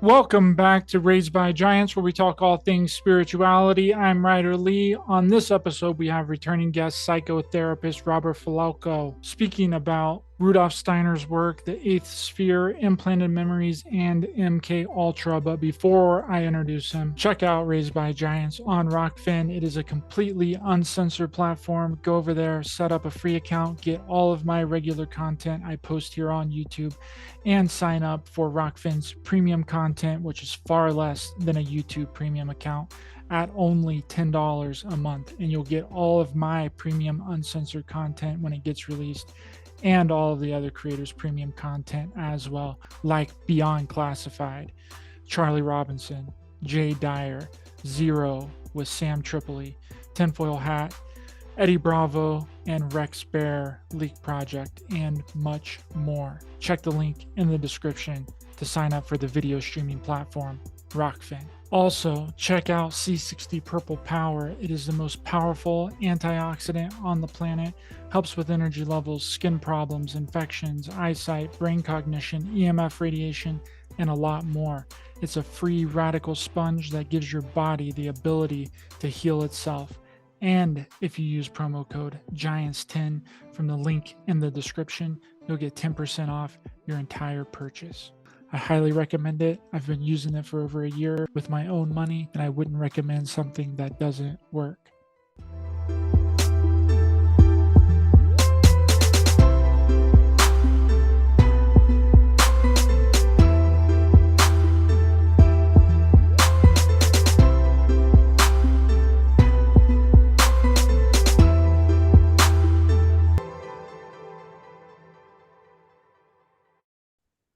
Welcome back to Raised by Giants, where we talk all things spirituality. I'm Ryder Lee. On this episode, we have returning guest psychotherapist Robert Filocco speaking about Rudolf Steiner's work, The Eighth Sphere, Implanted Memories, and MK Ultra. But before I introduce him, check out Raised by Giants on Rokfin. It is a completely uncensored platform. Go over there, set up a free account, get all of my regular content I post here on YouTube, and sign up for Rokfin's premium content, which is far less than a YouTube premium account, at only $10 a month. And you'll get all of my premium uncensored content when it gets released, and all of the other creators' premium content as well, like Beyond Classified, Charlie Robinson, Jay Dyer, Zero with Sam Tripoli, Tinfoil Hat, Eddie Bravo, and Rex Bear Leak Project, and much more. Check the link in the description to sign up for the video streaming platform, Rokfin. Also, check out C60 Purple Power. It is the most powerful antioxidant on the planet, helps with energy levels, skin problems, infections, eyesight, brain cognition, EMF radiation, and a lot more. It's a free radical sponge that gives your body the ability to heal itself. And if you use promo code GIANTS10 from the link in the description, you'll get 10% off your entire purchase. I highly recommend it. I've been using it for over a year with my own money, and I wouldn't recommend something that doesn't work.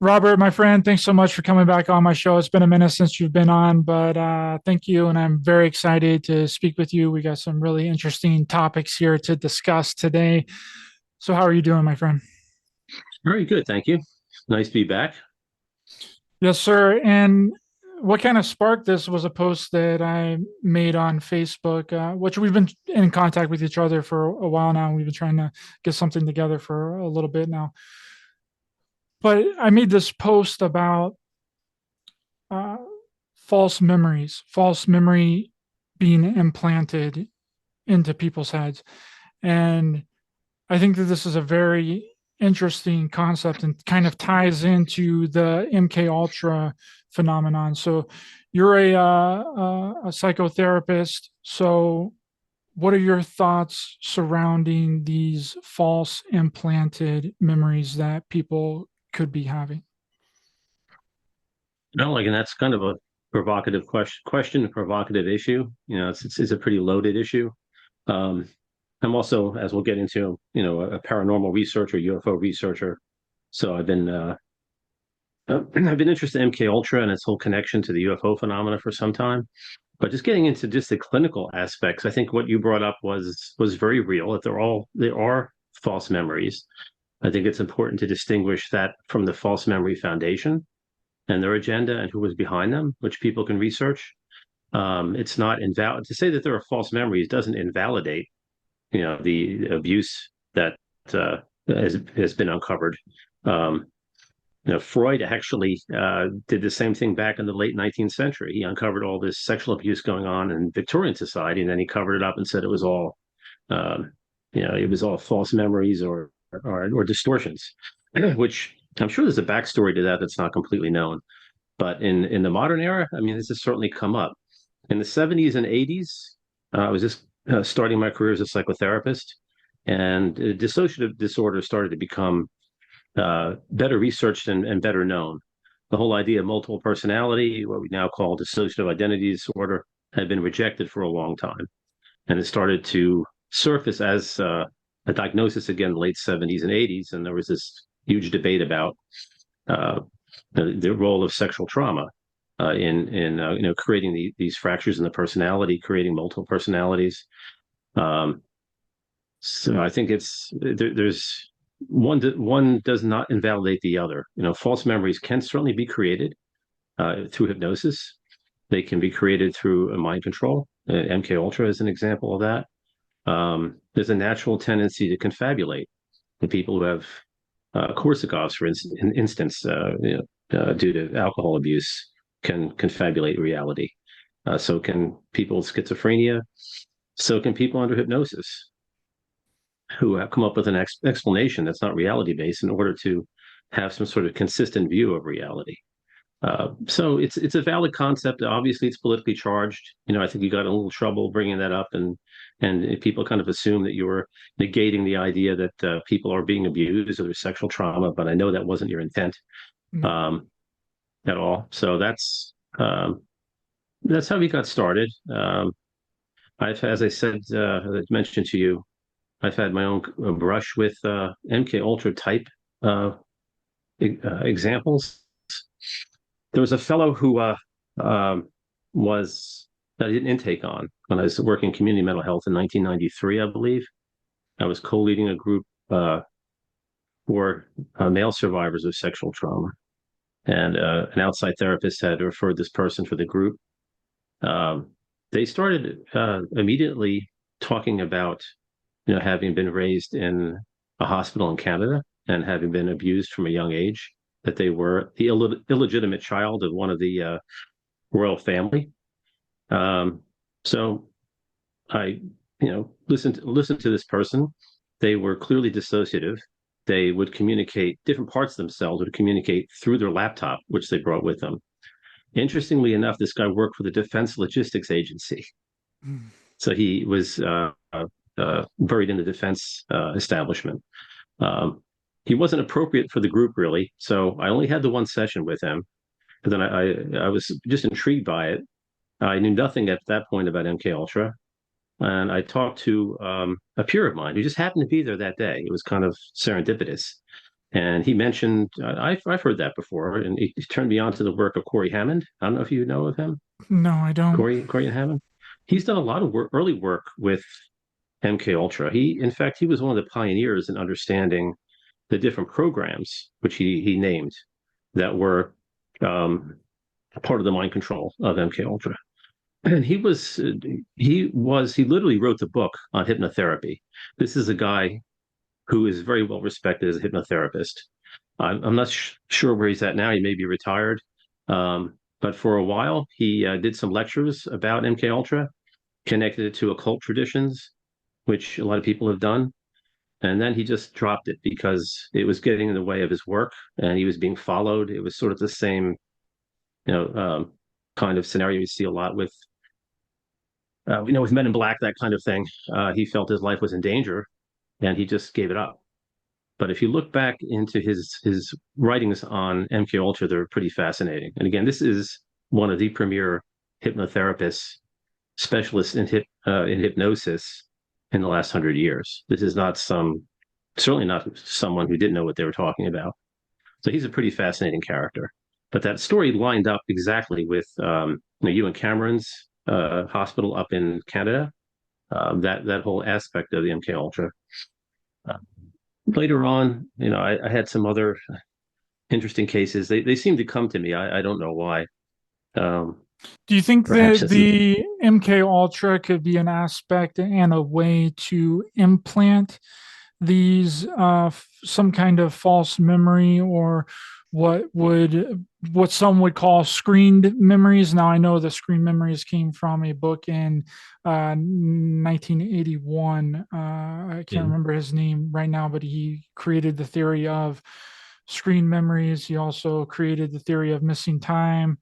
Robert, my friend, thanks so much for coming back on my show. It's been a minute since you've been on, but thank you. And I'm very excited to speak with you. We got some really interesting topics here to discuss today. So, how are you doing, my friend? Very good. Thank you. Nice to be back. Yes, sir. And what kind of sparked this was a post that I made on Facebook, which we've been in contact with each other for a while now. We've been trying to get something together for a little bit now. But I made this post about uh, false memories, false memory being implanted into people's heads. And I think that this is a very interesting concept and kind of ties into the MK Ultra phenomenon. So you're a psychotherapist. So what are your thoughts surrounding these false implanted memories that people could be having? No, and that's kind of a provocative question, a provocative issue. It's a pretty loaded issue. Um, I'm also, as we'll get into, a paranormal researcher, UFO researcher. So I've been interested in MK Ultra and its whole connection to the UFO phenomena for some time. But just getting into just the clinical aspects, I think what you brought up was very real. That there are false memories. I think it's important to distinguish that from the false memory foundation and their agenda and who was behind them, which people can research. It's not invalid to say that there are false memories doesn't invalidate, the abuse that has been uncovered. Um, Freud actually did the same thing back in the late 19th century. He uncovered all this sexual abuse going on in Victorian society, and then he covered it up and said um, it was all false memories or distortions, which I'm sure there's a backstory to that that's not completely known. But in the modern era, I mean, this has certainly come up. In the 70s and 80s, I was just starting my career as a psychotherapist, and dissociative disorder started to become better researched and better known. The whole idea of multiple personality, what we now call dissociative identity disorder, had been rejected for a long time. And it started to surface as a diagnosis again in the late 70s and 80s. And there was this huge debate about uh, the role of sexual trauma in creating these fractures in the personality, creating multiple personalities. Um, so I think there's one does not invalidate the other. False memories can certainly be created through hypnosis. They can be created through a mind control. MK Ultra is an example of that. There's a natural tendency to confabulate. The people who have Korsakoff's, for instance, due to alcohol abuse, can confabulate reality. So can people with schizophrenia. So can people under hypnosis who have come up with an explanation that's not reality based in order to have some sort of consistent view of reality. So it's a valid concept. Obviously, it's politically charged. I think you got in a little trouble bringing that up, and people kind of assume that you were negating the idea that people are being abused or there's sexual trauma. But I know that wasn't your intent at all. So that's how we got started. As I said, as I mentioned to you, I've had my own brush with MK Ultra type examples. There was a fellow who was that I did an intake on when I was working community mental health in 1993, I believe. I was co-leading a group for male survivors of sexual trauma, and an outside therapist had referred this person for the group. They started immediately talking about, having been raised in a hospital in Canada and having been abused from a young age, that they were the illegitimate child of one of the royal family. So I, listened to this person. They were clearly dissociative. They would communicate, different parts of themselves would communicate through their laptop, which they brought with them. Interestingly enough, this guy worked for the Defense Logistics Agency. So he was buried in the defense establishment. He wasn't appropriate for the group, really. So I only had the one session with him. But then I was just intrigued by it. I knew nothing at that point about MK Ultra. And I talked to a peer of mine who just happened to be there that day. It was kind of serendipitous. And he mentioned, I've heard that before, and he turned me on to the work of Corey Hammond. I don't know if you know of him. No, I don't. Corey Hammond. He's done a lot of early work with MK Ultra. In fact, he was one of the pioneers in understanding the different programs, which he named, that were part of the mind control of MK Ultra. And he literally wrote the book on hypnotherapy. This is a guy who is very well respected as a hypnotherapist. I'm not sure where he's at now. He may be retired. But for a while, he did some lectures about MK Ultra, connected it to occult traditions, which a lot of people have done. And then he just dropped it because it was getting in the way of his work and he was being followed. It was sort of the same, kind of scenario you see a lot with, with Men in Black, that kind of thing. He felt his life was in danger and he just gave it up. But if you look back into his writings on MK Ultra, they're pretty fascinating. And again, this is one of the premier hypnotherapists, specialists in hypnosis in the last 100 years. This is certainly not someone who didn't know what they were talking about. So he's a pretty fascinating character. But that story lined up exactly with Ewan Cameron's hospital up in Canada. That whole aspect of the MK Ultra. Later on, I had some other interesting cases. They seem to come to me. I don't know why. Do you think that the MK Ultra could be an aspect and a way to implant these some kind of false memory, or what some would call screened memories? Now I know the screened memories came from a book in 1981. I can't remember his name right now, but he created the theory of screened memories. He also created the theory of missing time.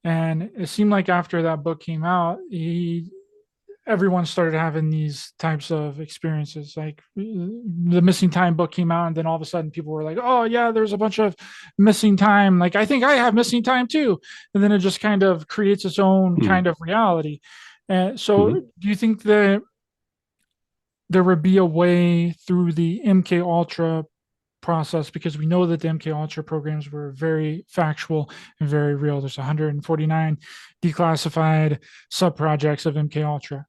And it seemed like after that book came out, everyone started having these types of experiences. Like the missing time book came out, and then all of a sudden people were like, oh yeah, there's a bunch of missing time. Like, I think I have missing time too. And then it just kind of creates its own kind of reality. And so do you think that there would be a way through the MK Ultra process, because we know that the MK Ultra programs were very factual and very real? There's 149 declassified subprojects of MK Ultra.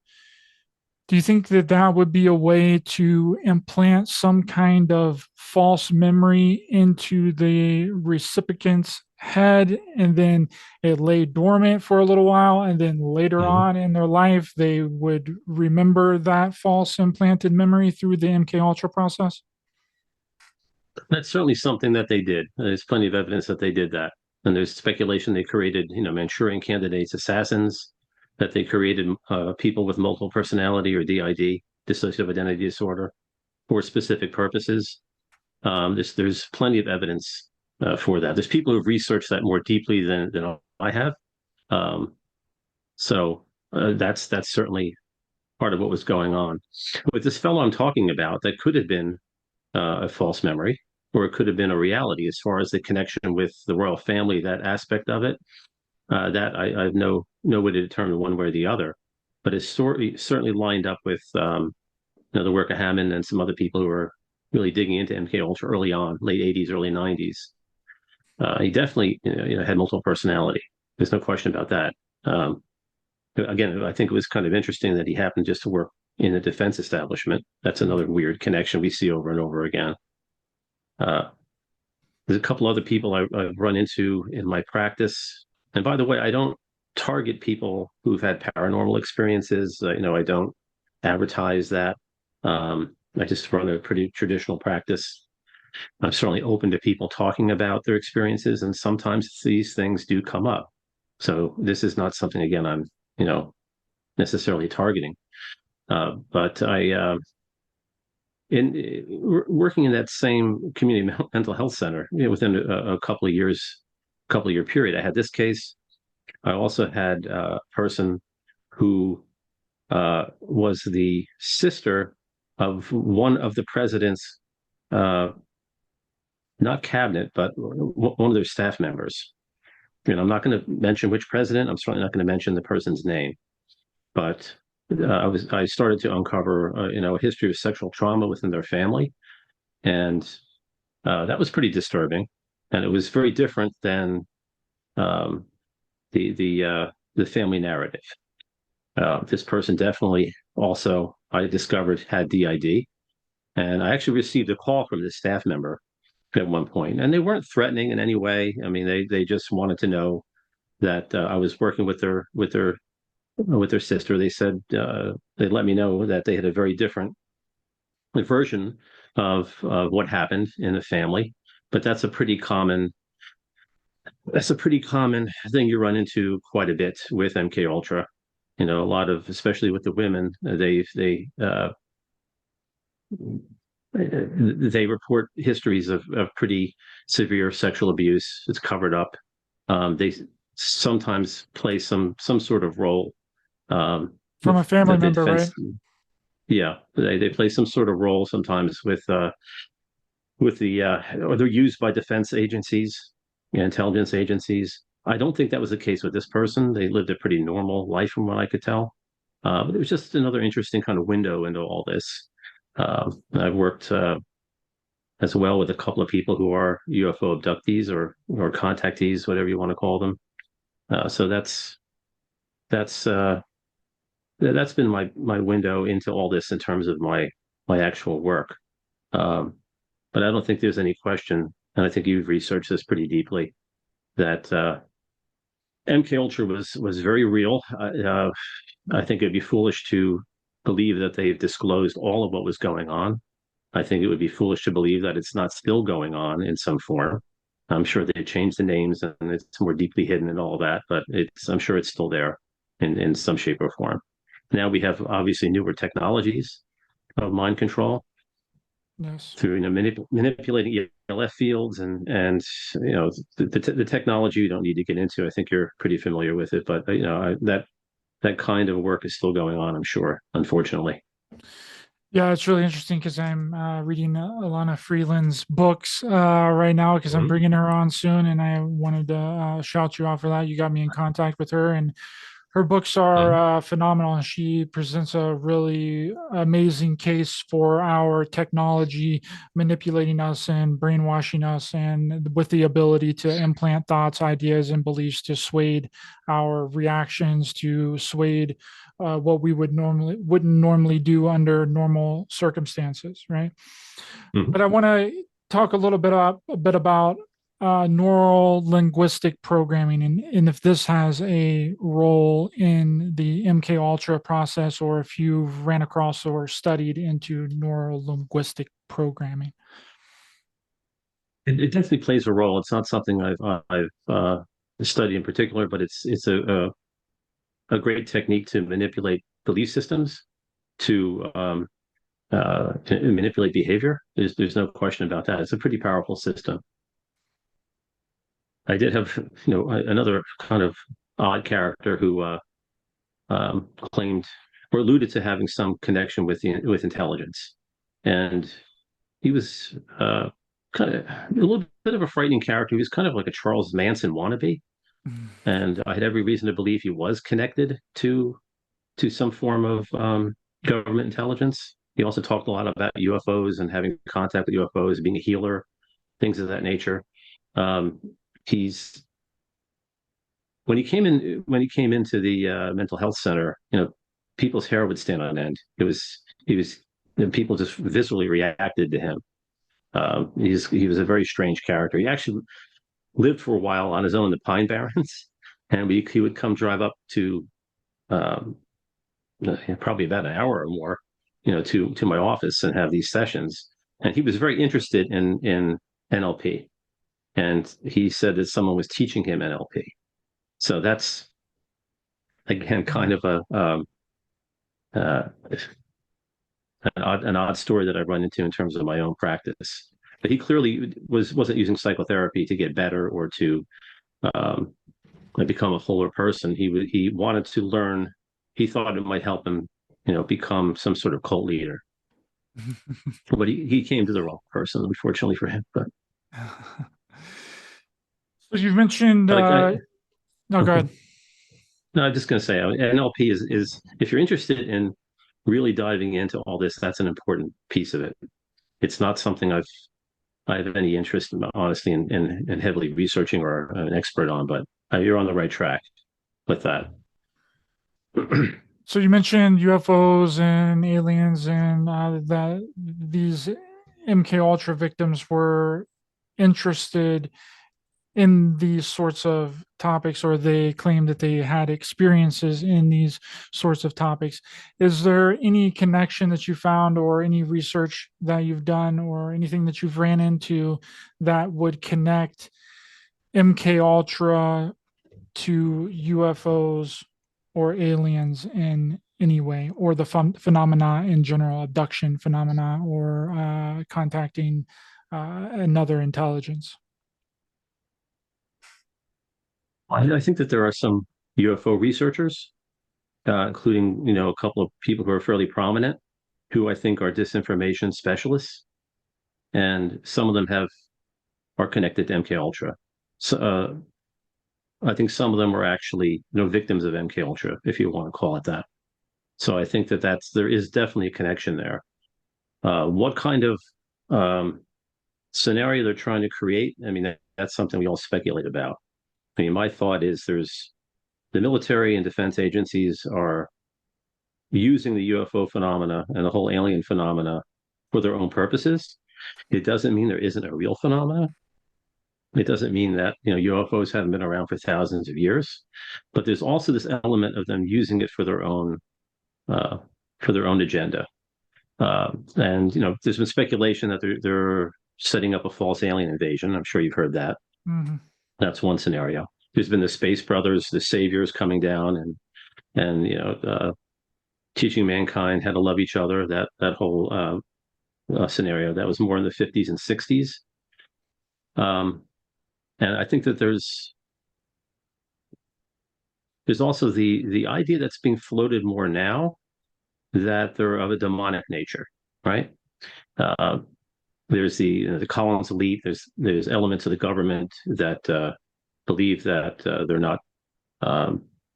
Do you think that that would be a way to implant some kind of false memory into the recipient's head, and then it lay dormant for a little while, and then later on in their life they would remember that false implanted memory through the MK Ultra process? That's certainly something that they did. There's plenty of evidence that they did that. And there's speculation they created, Manchurian candidates, assassins, that they created people with multiple personality or DID, dissociative identity disorder, for specific purposes. There's plenty of evidence for that. There's people who've researched that more deeply than I have. Um, so that's certainly part of what was going on. With this fellow I'm talking about, that could have been a false memory, or it could have been a reality as far as the connection with the royal family, that aspect of it. That I have no way to determine one way or the other, but it's certainly lined up with the work of Hammond and some other people who were really digging into MK Ultra early on, late '80s, early '90s. He definitely had multiple personality. There's no question about that. Again, I think it was kind of interesting that he happened just to work in the defense establishment. That's another weird connection we see over and over again. Uh, there's a couple other people I've run into in my practice. And by the way, I don't target people who've had paranormal experiences. I don't advertise that. I just run a pretty traditional practice. I'm certainly open to people talking about their experiences, and sometimes these things do come up. So this is not something, again, I'm, necessarily targeting. But working in that same community mental health center, within a couple of year period, I had this case. I also had a person who was the sister of one of the president's, not cabinet, but one of their staff members. I'm not going to mention which president. I'm certainly not going to mention the person's name, but I started to uncover, a history of sexual trauma within their family, and that was pretty disturbing, and it was very different than um, the family narrative. This person definitely also, I discovered, had DID, and I actually received a call from this staff member at one point, and they weren't threatening in any way. I mean, they just wanted to know that I was working with their sister. They said they let me know that they had a very different version of what happened in the family, but that's a pretty common thing you run into quite a bit with MK Ultra. A lot of, especially with the women, they report histories of pretty severe sexual abuse. It's covered up. They sometimes play some sort of role, From a the family member, defense. right? Yeah, they play some sort of role sometimes with the or they're used by defense agencies, intelligence agencies. I don't think that was the case with this person. They lived a pretty normal life from what I could tell. But it was just another interesting kind of window into all this. I've worked as well with a couple of people who are UFO abductees or contactees, whatever you want to call them. So that's that's been my window into all this in terms of my actual work. Um, but I don't think there's any question, and I think you've researched this pretty deeply, that MK Ultra was very real. I think it'd be foolish to believe that they've disclosed all of what was going on. I think it would be foolish to believe that it's not still going on in some form. I'm sure they changed the names and it's more deeply hidden and all that, but I'm sure it's still there in some shape or form. Now we have obviously newer technologies of mind control Yes. through manipulating ELF fields and the technology you don't need to get into. I think you're pretty familiar with it, but that kind of work is still going on, I'm sure, unfortunately. Yeah, it's really interesting because I'm reading Alana Freeland's books right now because I'm Mhm. bringing her on soon, and I wanted to shout you out for that. You got me in contact with her, and her books are Mhm. phenomenal. And she presents a really amazing case for our technology manipulating us and brainwashing us, and with the ability to implant thoughts, ideas, and beliefs to sway our reactions, to sway what we wouldn't normally do under normal circumstances, right? Mhm. But I want to talk a bit about neural linguistic programming, and if this has a role in the MK Ultra process, or if you've ran across or studied into neural linguistic programming. it definitely plays a role. It's not something I've studied in particular, but it's a great technique to manipulate belief systems, to manipulate behavior. There's no question about that. It's a pretty powerful system. I did have, another kind of odd character who claimed or alluded to having some connection with intelligence, and he was kind of a little bit of a frightening character. He was kind of like a Charles Manson wannabe, and I had every reason to believe he was connected to some form of government intelligence. He also talked a lot about UFOs and having contact with UFOs, being a healer, things of that nature. Um, he's when he came into the mental health center, people's hair would stand on end. He was people just viscerally reacted to him. He was a very strange character. He actually lived for a while on his own in the Pine Barrens, and he would come drive up to um, probably about an hour or more, to my office and have these sessions. And he was very interested in NLP, and he said that someone was teaching him NLP. So that's again kind of uh, an odd story that I run into in terms of my own practice. But he clearly wasn't using psychotherapy to get better or to um, become a fuller person. He wanted to learn. He thought it might help him, become some sort of cult leader. But he came to the wrong person, unfortunately for him. But So you've mentioned, no, go ahead. no, I'm just going to say NLP is if you're interested in really diving into all this, that's an important piece of it. It's not something I have any interest, honestly, in heavily researching or an expert on, but you're on the right track with that. So you mentioned UFOs and aliens, and that these MK Ultra victims were interested in these sorts of topics, or they claim that they had experiences in these sorts of topics. Is there any connection that you found, or any research that you've done, or anything that you've ran into that would connect MK Ultra to UFOs or aliens in any way, or the phenomena in general, abduction phenomena, or contacting another intelligence? I think that there are some UFO researchers, including a couple of people who are fairly prominent, who I think are disinformation specialists, and some of them are connected to MK Ultra. So I think some of them are actually victims of MK Ultra, if you want to call it that. So I think that there is definitely a connection there. What kind of scenario they're trying to create? I mean, that's something we all speculate about. I mean, my thought is there's the military and defense agencies are using the UFO phenomena and the whole alien phenomena for their own purposes. It doesn't mean there isn't a real phenomena. It doesn't mean that UFOs haven't been around for thousands of years, but there's also this element of them using it uh, for their own agenda. And there's been speculation that they're setting up a false alien invasion. I'm sure you've heard that. Mm-hmm. That's one scenario. There's been the Space Brothers, the saviors coming down and teaching mankind how to love each other. That whole scenario that was more in the 50s and 60s. And I think that there's also the idea that's being floated more now that they're of a demonic nature, right? Uh, there's the Collins elite. There's elements of the government that believe that they're not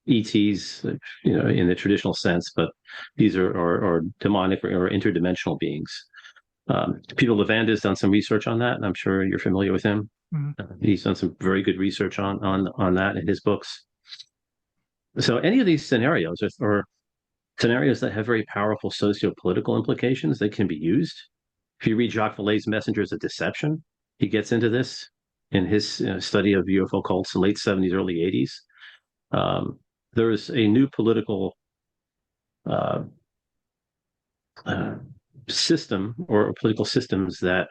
ETs, in the traditional sense, but these are demonic or interdimensional beings. Peter Levand has done some research on that, and I'm sure you're familiar with him. Mm-hmm. He's done some very good research on that in his books. So any of these scenarios or scenarios that have very powerful socio-political implications, they can be used. If you read Jacques Vallée's Messengers of Deception, he gets into this in his study of UFO cults in late 70s, early 80s. There's a new political uh, uh, system or political systems that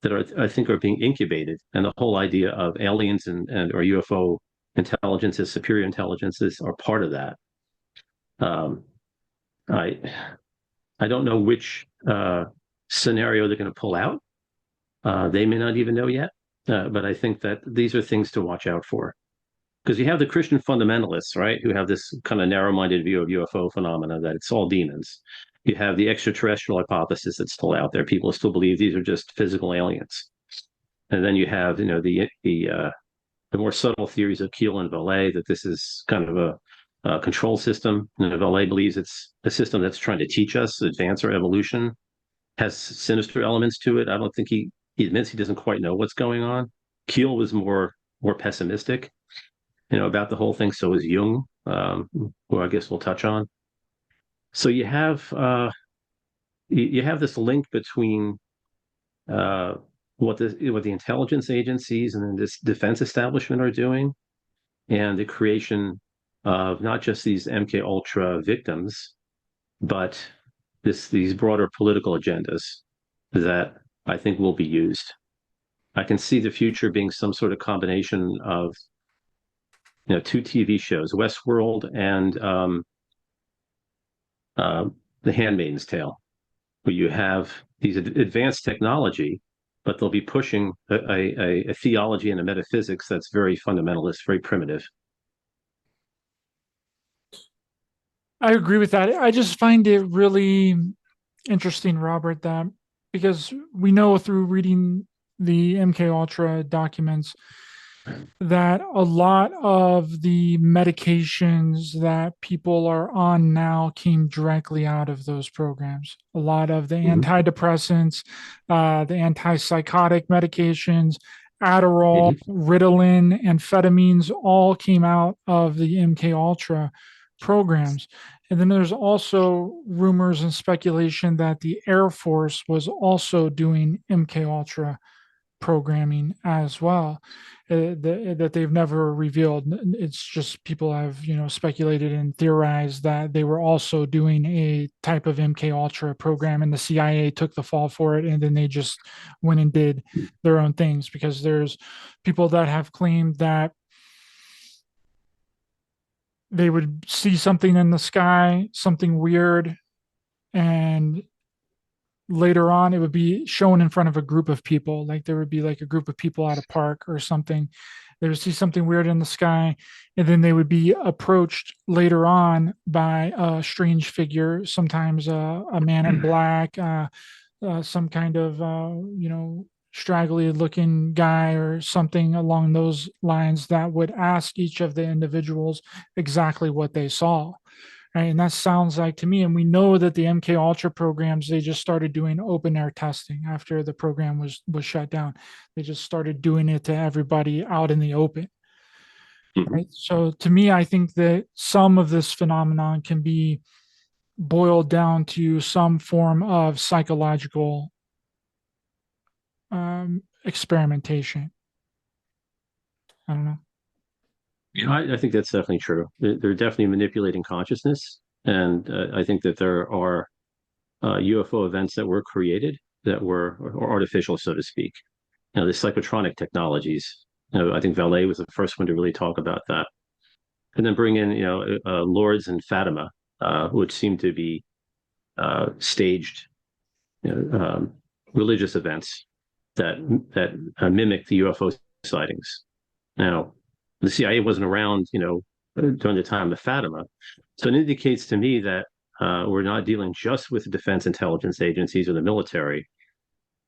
that I think are being incubated, and the whole idea of aliens and or UFO intelligences, superior intelligences, are part of that. Um, I I don't know which scenario they're going to pull out. They may not even know yet, but I think that these are things to watch out for. Because you have the Christian fundamentalists, right, who have this kind of narrow-minded view of UFO phenomena, that it's all demons. You have the extraterrestrial hypothesis that's still out there. People still believe these are just physical aliens. And then you have, the more subtle theories of Keel and Vallée, that this is kind of a control system. Vallée believes it's a system that's trying to teach us, advance our evolution, has sinister elements to it. I don't think he admits he doesn't quite know what's going on. Keel was more pessimistic, about the whole thing. So is Jung, who I guess we'll touch on. So you have this link between uh, what the intelligence agencies and this defense establishment are doing, and the creation of not just these MK Ultra victims, but these broader political agendas that I think will be used. I can see the future being some sort of combination of two TV shows, Westworld and uh, The Handmaid's Tale, where you have these advanced technology, but they'll be pushing a theology and a metaphysics that's very fundamentalist, very primitive. I agree with that. I just find it really interesting, Robert, that because we know through reading the MK Ultra documents that a lot of the medications that people are on now came directly out of those programs. A lot of the antidepressants, the antipsychotic medications, Adderall, Mm-hmm. Ritalin, amphetamines all came out of the MK Ultra programs. And then there's also rumors and speculation that the Air Force was also doing MK Ultra programming as well, that they've never revealed. It's just people have speculated and theorized that they were also doing a type of MK Ultra program, and the CIA took the fall for it, and then they just went and did their own things, because there's people that have claimed that they would see something in the sky, something weird, and later on it would be shown in front of a group of people. Like there would be like a group of people at a park or something. They would see something weird in the sky, and then they would be approached later on by a strange figure, sometimes a man in black, some kind of straggly looking guy or something along those lines, that would ask each of the individuals exactly what they saw. Right. And that sounds like to me, and we know that the MK Ultra programs, they just started doing open air testing after the program was shut down. They just started doing it to everybody out in the open. Mm-hmm. Right. So to me, I think that some of this phenomenon can be boiled down to some form of psychological experimentation. I don't know. I think that's definitely true. They're definitely manipulating consciousness, and I think that there are UFO events that were created that were or artificial, so to speak. The psychotronic technologies. I think Vallée was the first one to really talk about that, and then bring in Lourdes and Fatima, which seem to be staged religious events that mimic the UFO sightings. Now, the CIA wasn't around, during the time of Fatima, so it indicates to me that we're not dealing just with the defense intelligence agencies or the military.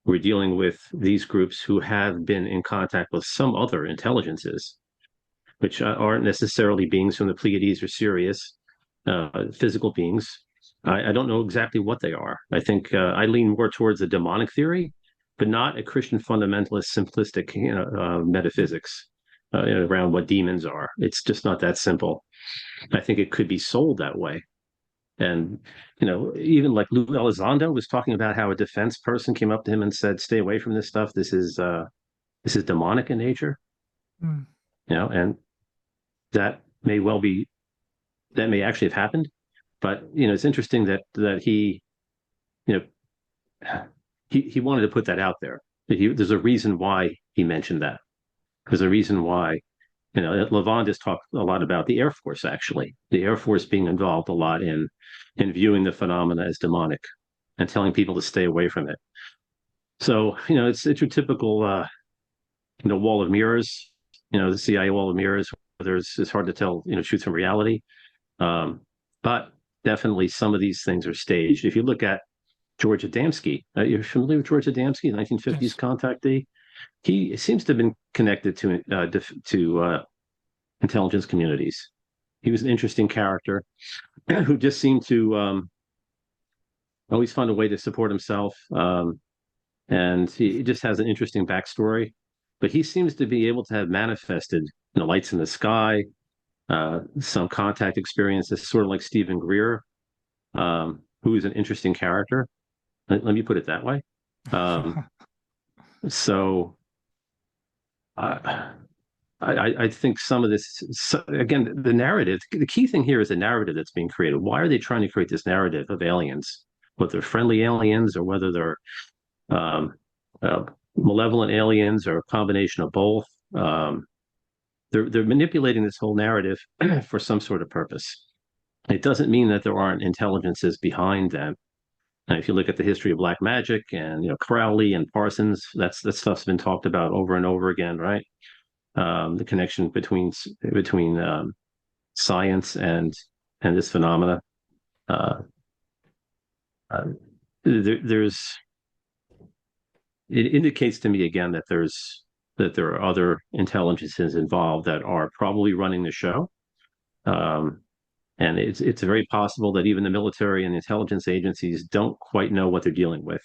We're dealing with these groups who have been in contact with some other intelligences, which aren't necessarily beings from the Pleiades or Sirius, physical beings. I don't know exactly what they are. I think I lean more towards a demonic theory, but not a Christian fundamentalist, simplistic metaphysics around what demons are. It's just not that simple. I think it could be sold that way. And even like Lou Elizondo was talking about how a defense person came up to him and said, "Stay away from this stuff. This is demonic in nature." Mm. And that may well be, that may actually have happened. But it's interesting that he you know he wanted to put that out there. There's a reason why he mentioned that. There's a reason why. Levant has talked a lot about the Air Force, actually. The Air Force being involved a lot in viewing the phenomena as demonic and telling people to stay away from it. So, it's your typical, wall of mirrors, the CIA wall of mirrors, where it's hard to tell, truth from reality. But definitely some of these things are staged. If you look at George Adamski, you're familiar with George Adamski, 1950s Yes. contactee? He seems to have been connected to intelligence communities. He was an interesting character who just seemed to always find a way to support himself. And he just has an interesting backstory. But he seems to be able to have manifested lights in the sky, some contact experiences, sort of like Stephen Greer, who is an interesting character. Let me put it that way. Um, so I, I think some of this, again, the narrative, the key thing here is the narrative that's being created. Why are they trying to create this narrative of aliens, whether they're friendly aliens or whether they're um, uh, malevolent aliens or a combination of both? They're manipulating this whole narrative for some sort of purpose. It doesn't mean that there aren't intelligences behind them. And if you look at the history of black magic and Crowley and Parsons, that stuff's been talked about over and over again, right? The connection between science and this phenomena. Uh, uh, there's it indicates to me again that there are other intelligences involved that are probably running the show. Um, and it's very possible that even the military and intelligence agencies don't quite know what they're dealing with.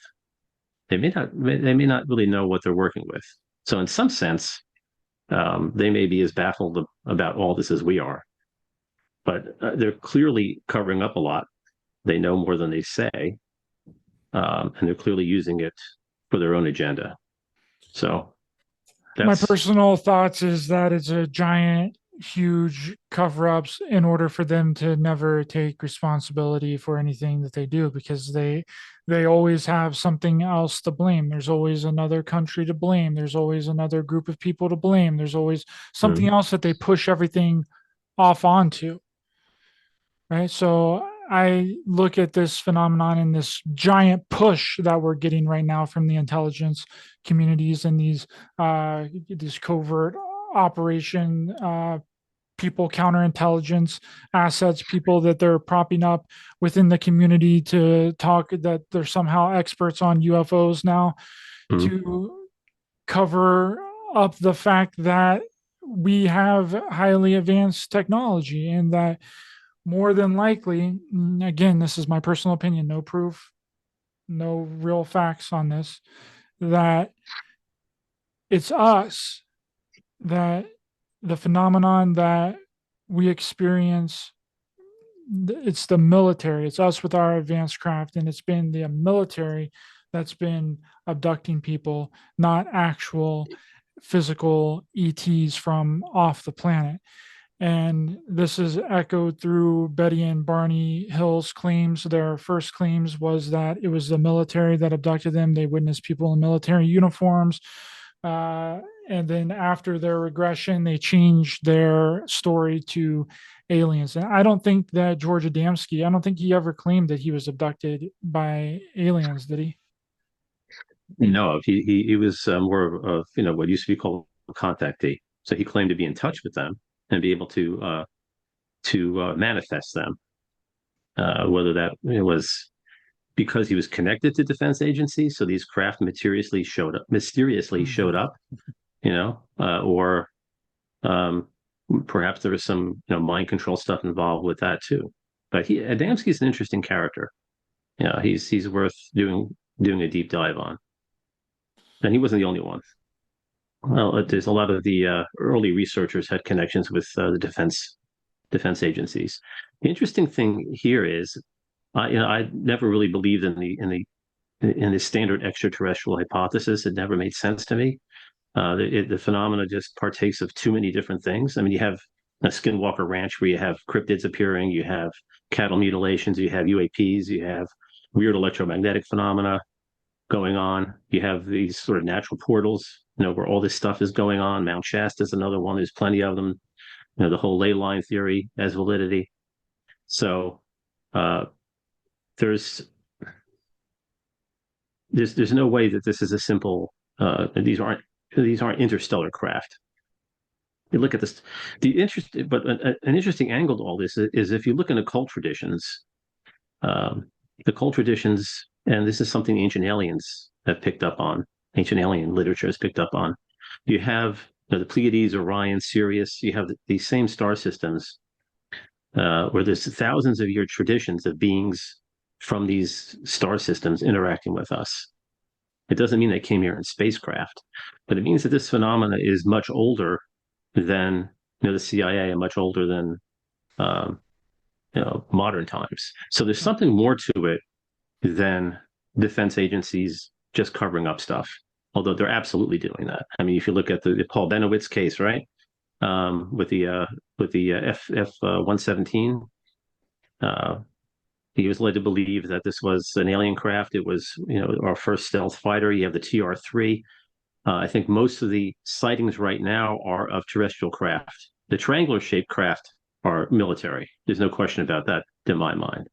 They may not really know what they're working with. So in some sense, they may be as baffled about all this as we are. But they're clearly covering up a lot. They know more than they say, and they're clearly using it for their own agenda. So My that's personal thoughts is that it's a giant, huge cover ups in order for them to never take responsibility for anything that they do, because they always have something else to blame. There's always another country to blame. There's always another group of people to blame. There's always something mm, else that they push everything off onto. Right. So I look at this phenomenon and this giant push that we're getting right now from the intelligence communities and these covert operation people, counterintelligence assets, people that they're propping up within the community to talk that they're somehow experts on UFOs now, mm, to cover up the fact that we have highly advanced technology, and that more than likely, again, this is my personal opinion, no proof, no real facts on this, that it's us, that the phenomenon that we experience, it's the military, it's us with our advanced craft, and it's been the military that's been abducting people, not actual physical ETs from off the planet. And this is echoed through Betty and Barney Hill's claims. Their first claims was that it was the military that abducted them. They witnessed people in military uniforms. Uh, and then after their regression, they changed their story to aliens. And I don't think that George Adamski, I don't think he ever claimed that he was abducted by aliens, did he? no, he was more of what used to be called a contactee. So he claimed to be in touch with them and be able to manifest them. Whether that was because he was connected to defense agencies, so these craft mysteriously showed Mhm. up, or um, perhaps there was some mind control stuff involved with that too. But Adamski's an interesting character. Yeah, he's worth doing a deep dive on, and he wasn't the only one. Well, there's a lot of the early researchers had connections with the defense agencies. The interesting thing here is, I never really believed in the standard extraterrestrial hypothesis. It never made sense to me. The phenomena just partakes of too many different things. I mean, you have a Skinwalker Ranch where you have cryptids appearing, you have cattle mutilations, you have UAPs, you have weird electromagnetic phenomena. going on. You have these sort of natural portals, where all this stuff is going on. Mount Shasta is another one. There's plenty of them. The whole ley line theory has validity. So uh, there's there's no way that this is a simple. These aren't interstellar craft. You look at this. An interesting angle to all this is if you look in the cult traditions. Um, the cult traditions, and this is something ancient aliens have picked up on. Ancient alien literature has picked up on. You have the Pleiades, Orion, Sirius. You have these same star systems where there's thousands of year traditions of beings from these star systems interacting with us. It doesn't mean they came here in spacecraft, but it means that this phenomena is much older than the CIA, and much older than um, modern times. So there's something more to it than defense agencies just covering up stuff. Although they're absolutely doing that. I mean, if you look at the Paul Benowitz case, right, with the F 117, he was led to believe that this was an alien craft. It was, our first stealth fighter. You have the TR-3. I think most of the sightings right now are of terrestrial craft. The triangular shaped craft are military. There's no question about that in my mind.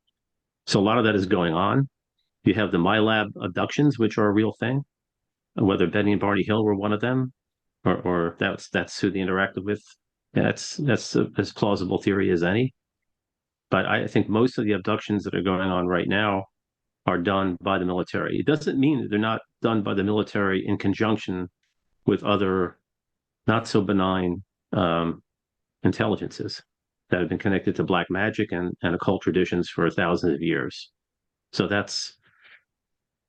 So a lot of that is going on. You have the MyLab abductions, which are a real thing. Whether Betty and Barney Hill were one of them, or that's who they interacted with. That's as plausible theory as any. But I think most of the abductions that are going on right now are done by the military. It doesn't mean that they're not done by the military in conjunction with other not so benign intelligences that have been connected to black magic and occult traditions for thousands of years. So that's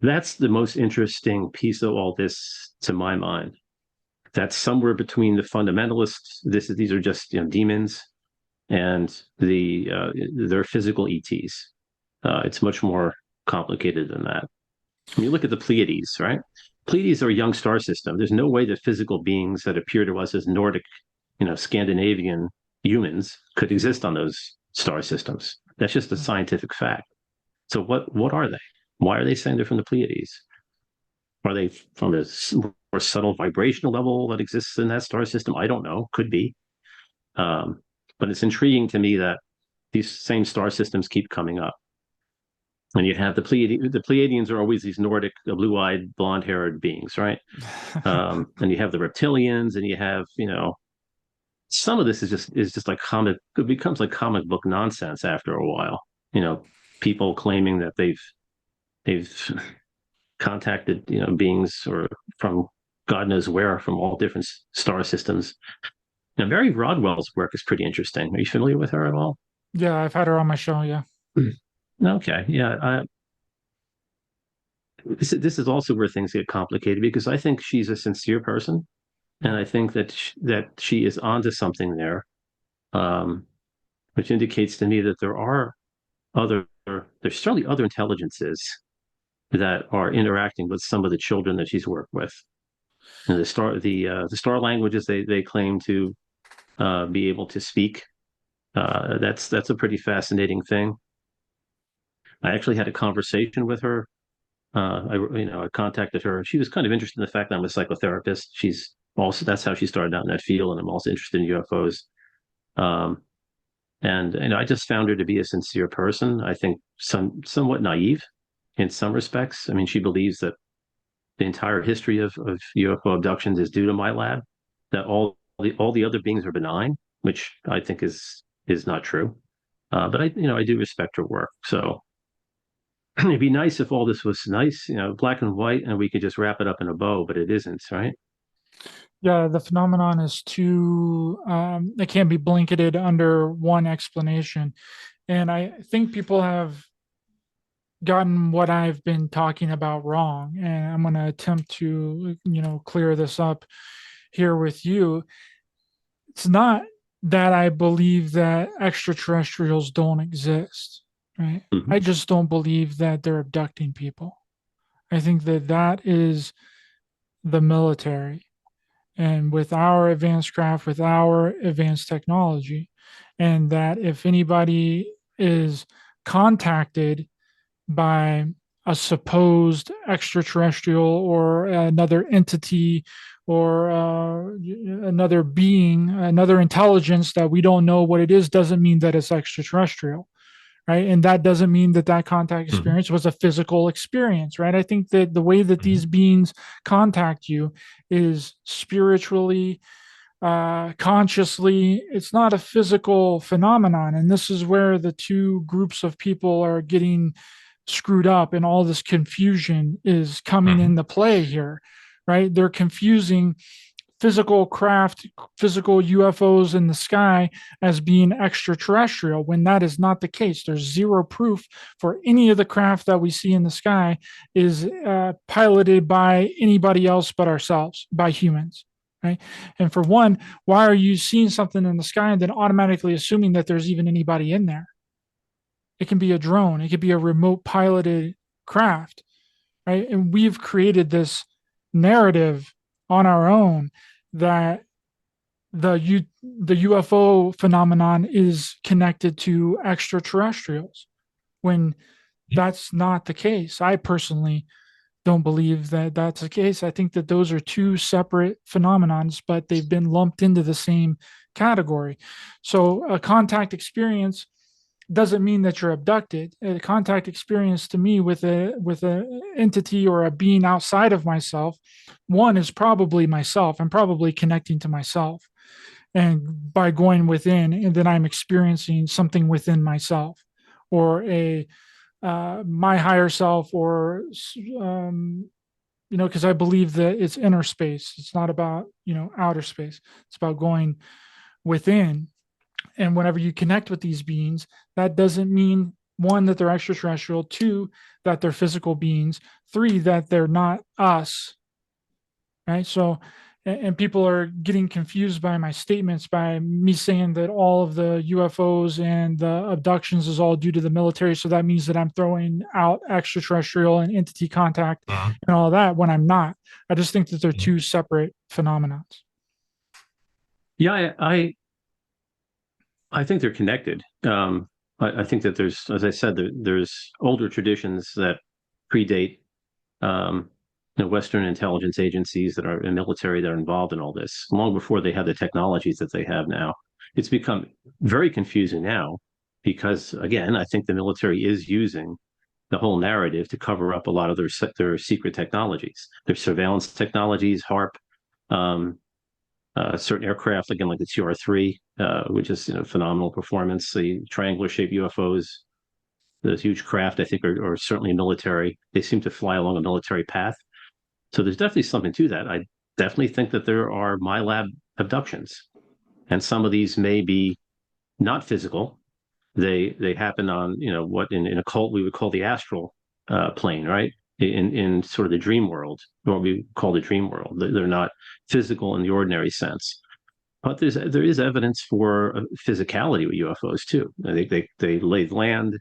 the most interesting piece of all this to my mind. That's somewhere between the fundamentalists. These are just demons, and their physical ETs. It's much more complicated than that. When you look at the Pleiades, right? Pleiades are a young star system. There's no way that physical beings that appear to us as Nordic, Scandinavian humans could exist on those star systems. That's just a scientific fact. So what are they? Why are they saying they're from the Pleiades? Are they from a more subtle vibrational level that exists in that star system? I don't know. Could be. But it's intriguing to me that these same star systems keep coming up. And you have the Pleiadians are always these Nordic, blue-eyed, blonde-haired beings, right? And you have the reptilians, and you have, some of this is just like it becomes like comic book nonsense after a while. People claiming that they've contacted, beings or from God knows where, from all different star systems. Now, Mary Rodwell's work is pretty interesting. Are you familiar with her at all? Yeah, I've had her on my show. Yeah. Okay. Yeah. This is also where things get complicated because I think she's a sincere person, and I think that she is onto something there, which indicates to me that there's certainly other intelligences that are interacting with some of the children that she's worked with. And the star languages they claim to be able to speak. That's a pretty fascinating thing. I actually had a conversation with her. I contacted her. She was kind of interested in the fact that I'm a psychotherapist. That's how she started out in that field, and I'm also interested in UFOs. Um, and I just found her to be a sincere person. I think somewhat naive in some respects. I mean, she believes that the entire history of UFO abductions is due to my lab. That all the other beings are benign, which I think is not true. But I do respect her work. So it'd be nice if all this was nice, black and white, and we could just wrap it up in a bow, but it isn't, right? Yeah, the phenomenon is too, it can't be blanketed under one explanation. And I think people have gotten what I've been talking about wrong. And I'm going to attempt to, clear this up here with you. It's not that I believe that extraterrestrials don't exist, right? Mm-hmm. I just don't believe that they're abducting people. I think that is the military. And with our advanced craft, with our advanced technology, and that if anybody is contacted by a supposed extraterrestrial or another entity or another being, another intelligence that we don't know what it is, doesn't mean that it's extraterrestrial, right? And that doesn't mean that that contact experience was a physical experience, right? I think that the way that these beings contact you is spiritually, consciously. It's not a physical phenomenon. And this is where the two groups of people are getting screwed up, and all this confusion is coming into play here, right? They're confusing physical craft, physical UFOs in the sky as being extraterrestrial, when that is not the case. There's zero proof for any of the craft that we see in the sky is piloted by anybody else but ourselves, by humans. Right. And for one, why are you seeing something in the sky and then automatically assuming that there's even anybody in there? It can be a drone, it could be a remote piloted craft, right? And we've created this narrative on our own that the UFO phenomenon is connected to extraterrestrials, when that's not the case. I personally don't believe that that's the case. I think that those are two separate phenomenons, but they've been lumped into the same category. So a contact experience doesn't mean that you're abducted. A contact experience to me with a entity or a being outside of myself, one is probably myself. I'm probably connecting to myself, and by going within, and then I'm experiencing something within myself, or a my higher self, or because I believe that it's inner space. It's not about outer space. It's about going within. And whenever you connect with these beings, that doesn't mean, one, that they're extraterrestrial, two, that they're physical beings, three, that they're not us, right? So, and people are getting confused by my statements, by me saying that all of the UFOs and the abductions is all due to the military. So that means that I'm throwing out extraterrestrial and entity contact and all that, when I'm not. I just think that they're two separate phenomena. Yeah, I think they're connected. I think that there's, as I said, there's older traditions that predate Western intelligence agencies that are in military that are involved in all this, long before they had the technologies that they have now. It's become very confusing now because, again, I think the military is using the whole narrative to cover up a lot of their secret technologies, their surveillance technologies, HARP, certain aircraft, again, like the TR-3, which is phenomenal performance. The triangular-shaped UFOs, those huge craft, I think, are certainly military. They seem to fly along a military path. So there's definitely something to that. I definitely think that there are MyLab abductions, and some of these may be not physical. They happen on what in a cult we would call the astral plane, right? In sort of the dream world, what we call the dream world. They're not physical in the ordinary sense, but there is evidence for physicality with UFOs too. They lay land,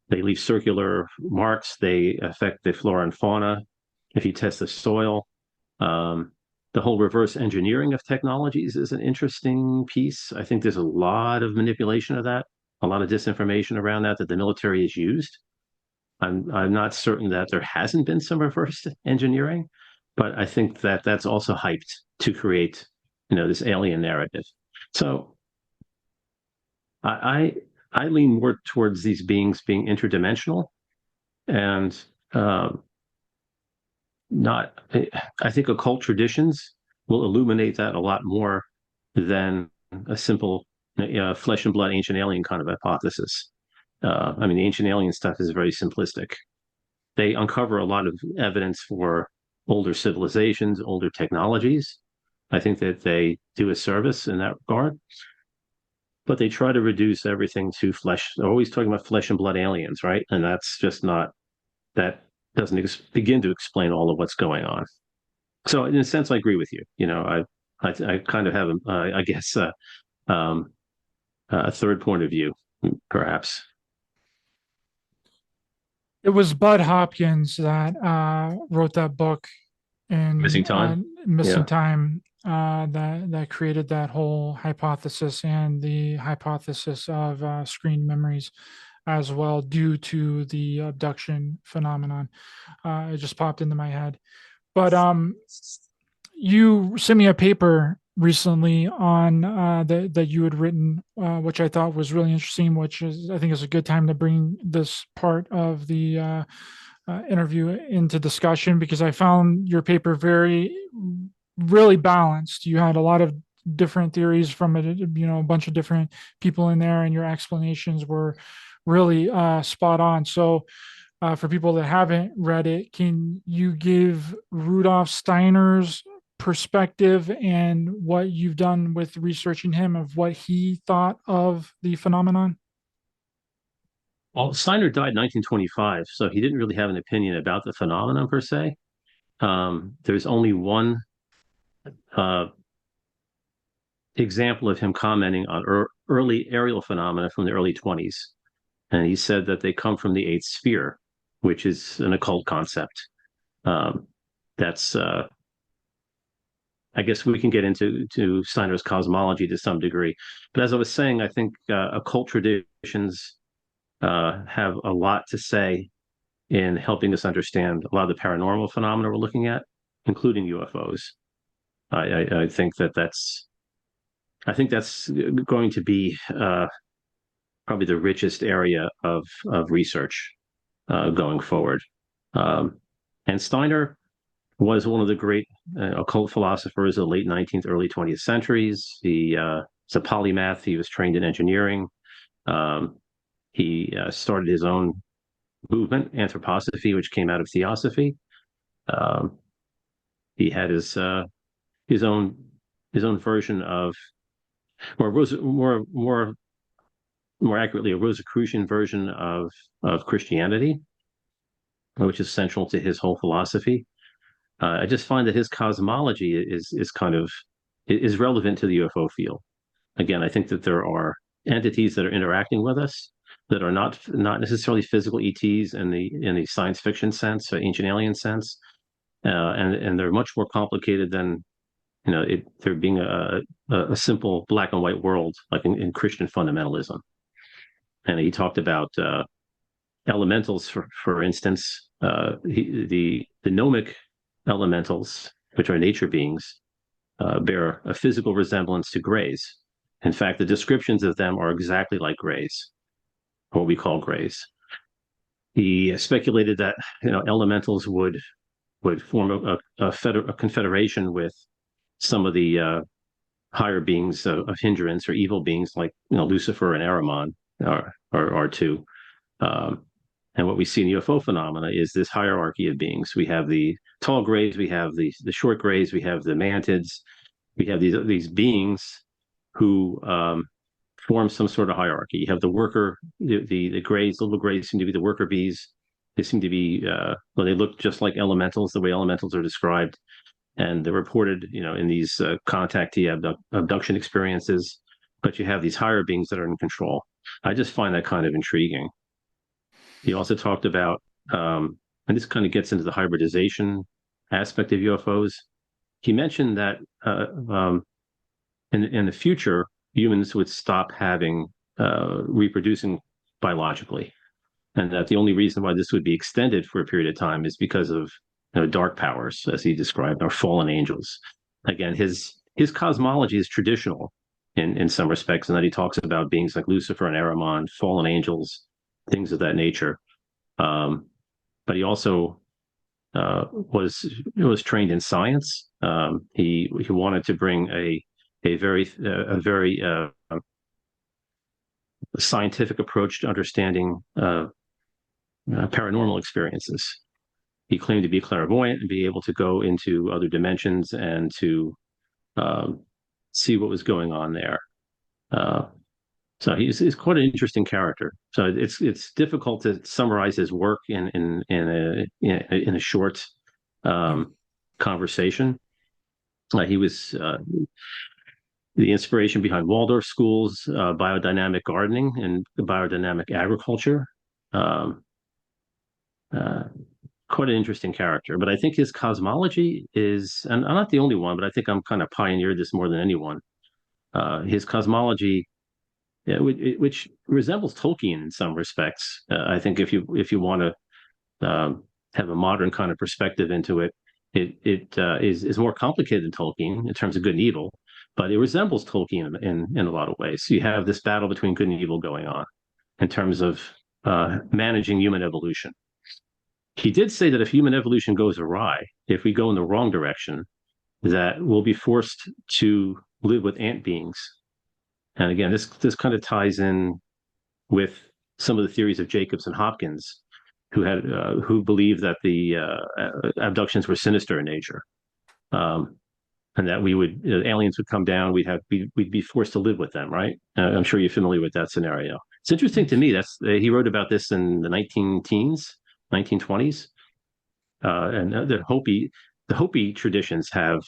they leave circular marks, they affect the flora and fauna. If you test the soil, the whole reverse engineering of technologies is an interesting piece. I think there's a lot of manipulation of that, a lot of disinformation around that the military has used. I'm not certain that there hasn't been some reverse engineering, but I think that that's also hyped to create, this alien narrative. So I lean more towards these beings being interdimensional, and not. I think occult traditions will illuminate that a lot more than a simple flesh and blood ancient alien kind of hypothesis. I mean, the ancient alien stuff is very simplistic. They uncover a lot of evidence for older civilizations, older technologies. I think that they do a service in that regard, but they try to reduce everything to flesh. They're always talking about flesh and blood aliens, right? And that's just not, that doesn't begin to explain all of what's going on. So in a sense, I agree with you. I kind of have, I guess, a third point of view, perhaps. It was Bud Hopkins that wrote that book in Missing Time. Missing Time, that created that whole hypothesis and the hypothesis of screen memories. as well due to the abduction phenomenon. It just popped into my head. But you sent me a paper recently on that you had written, which I thought was really interesting. Which is, I think, is a good time to bring this part of the interview into discussion, because I found your paper really balanced. You had a lot of different theories from a bunch of different people in there, and your explanations were really spot on. So for people that haven't read it, can you give Rudolf Steiner's perspective and what you've done with researching him, of what he thought of the phenomenon? Well, Steiner died in 1925, so he didn't really have an opinion about the phenomenon per se. There's only one uh, example of him commenting on early aerial phenomena from the early 20s. And he said that they come from the eighth sphere, which is an occult concept. Um, that's, I guess we can get into Steiner's cosmology to some degree. But as I was saying, I think occult traditions have a lot to say in helping us understand a lot of the paranormal phenomena we're looking at, including UFOs. I think that's going to be probably the richest area of research going forward. Um, and Steiner was one of the great occult philosophers of the late 19th, early 20th centuries. He was a polymath. He was trained in engineering. Um, he started his own movement, anthroposophy, which came out of theosophy. Um, he had his own his own version of, or more accurately, a Rosicrucian version of Christianity, which is central to his whole philosophy. I just find that his cosmology is kind of is relevant to the UFO field. Again, I think that there are entities that are interacting with us that are not necessarily physical ETs in the science fiction sense, or ancient alien sense, and they're much more complicated than there being a simple black and white world like in Christian fundamentalism. And he talked about elementals, for instance, the gnomic elementals, which are nature beings, bear a physical resemblance to grays. In fact, the descriptions of them are exactly like grays, what we call grays. He speculated that elementals would form a confederation with some of the higher beings of hindrance, or evil beings like Lucifer and Ahriman are two. Um, and what we see in UFO phenomena is this hierarchy of beings. We have the tall grays, we have the short grays, we have the mantids, we have these beings who form some sort of hierarchy. You have the worker, the grays, the little grays seem to be the worker bees. They seem to be well, they look just like elementals, the way elementals are described, and they're reported, in these contactee abduction experiences. But you have these higher beings that are in control. I just find that kind of intriguing. He also talked about, and this kind of gets into the hybridization aspect of UFOs. He mentioned that in the future, humans would stop having reproducing biologically, and that the only reason why this would be extended for a period of time is because of dark powers, as he described, or fallen angels. Again, his cosmology is traditional in some respects, and that he talks about beings like Lucifer and Ahriman, fallen angels, things of that nature. But he also was trained in science. He wanted to bring a very scientific approach to understanding paranormal experiences. He claimed to be clairvoyant and be able to go into other dimensions and to see what was going on there. So he's quite an interesting character. So it's difficult to summarize his work in a short conversation. He was the inspiration behind Waldorf schools, biodynamic gardening, and biodynamic agriculture. Um, uh, Quite an interesting character. But I think his cosmology is, and I'm not the only one, but I think I'm kind of pioneered this more than anyone. His cosmology yeah, which resembles Tolkien in some respects. I think if you want to have a modern kind of perspective into it, it is more complicated than Tolkien in terms of good and evil, but it resembles Tolkien in a lot of ways. So you have this battle between good and evil going on in terms of managing human evolution. He did say that if human evolution goes awry, if we go in the wrong direction, that we'll be forced to live with ant beings. And again, this kind of ties in with some of the theories of Jacobs and Hopkins, who believed that the abductions were sinister in nature, and that aliens would come down, we'd be forced to live with them, right? I'm sure you're familiar with that scenario. It's interesting to me. He wrote about this in the 1920s, and the Hopi traditions have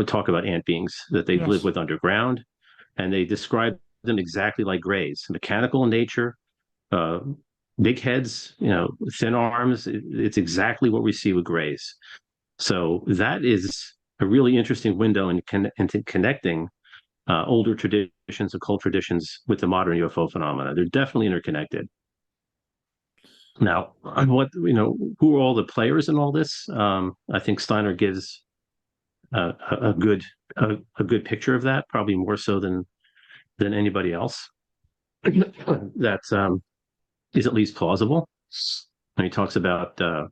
talk about ant beings that they live Yes. with underground, and they describe them exactly like greys, mechanical in nature, uh, big heads, thin arms. It's exactly what we see with greys. So that is a really interesting window into connecting older traditions, occult traditions, with the modern UFO phenomena. They're definitely interconnected. Now, who are all the players in all this? I think Steiner gives a good a good picture of that, probably more so than anybody else. That is at least plausible. And he talks about uh,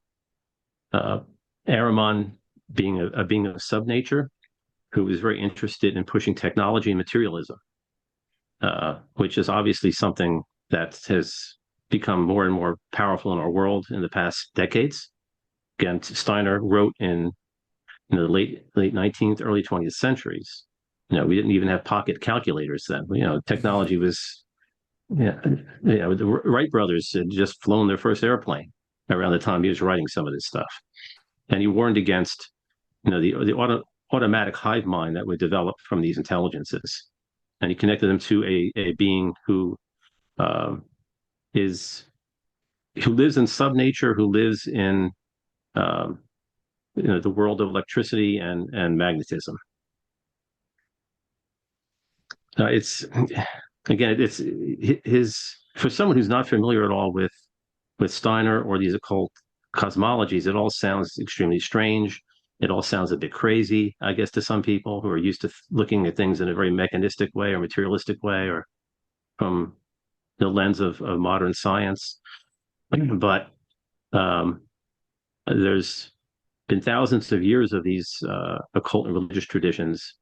Ahriman being a being of subnature who is very interested in pushing technology and materialism, which is obviously something that has become more and more powerful in our world in the past decades. Again, Steiner wrote in the late 19th, early 20th centuries. We didn't even have pocket calculators then. Technology was, yeah, the Wright brothers had just flown their first airplane around the time he was writing some of this stuff, and he warned against, the automatic hive mind that would develop from these intelligences, and he connected them to a being um, is who lives in subnature, who lives in um, the world of electricity and magnetism. It's again, it's his for someone who's not familiar at all with Steiner or these occult cosmologies. It all sounds extremely strange. It all sounds a bit crazy, I guess, to some people who are used to looking at things in a very mechanistic way or materialistic way, or from the lens of modern science. But um, there's been thousands of years of these occult and religious traditions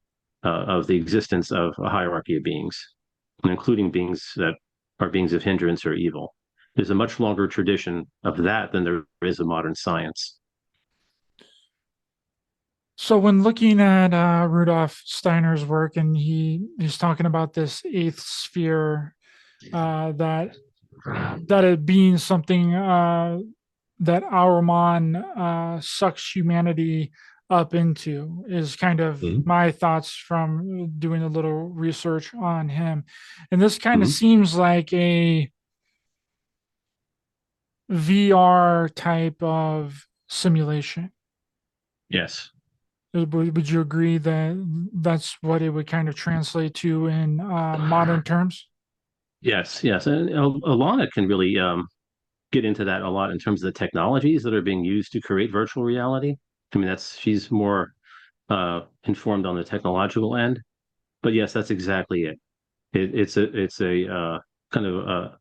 of the existence of a hierarchy of beings, including beings that are beings of hindrance or evil. There's a much longer tradition of that than there is of modern science. So when looking at Rudolf Steiner's work, and he's talking about this eighth sphere, that it being something that Ahriman sucks humanity up into, is kind of Mm-hmm. my thoughts from doing a little research on him. And this kind of Mm-hmm. seems like a VR type of simulation. Yes. Would you agree that that's what it would kind of translate to in modern terms? Yes. Yes. And Alana can really get into that a lot in terms of the technologies that are being used to create virtual reality. I mean, she's more informed on the technological end. But yes, that's exactly it. It's a kind of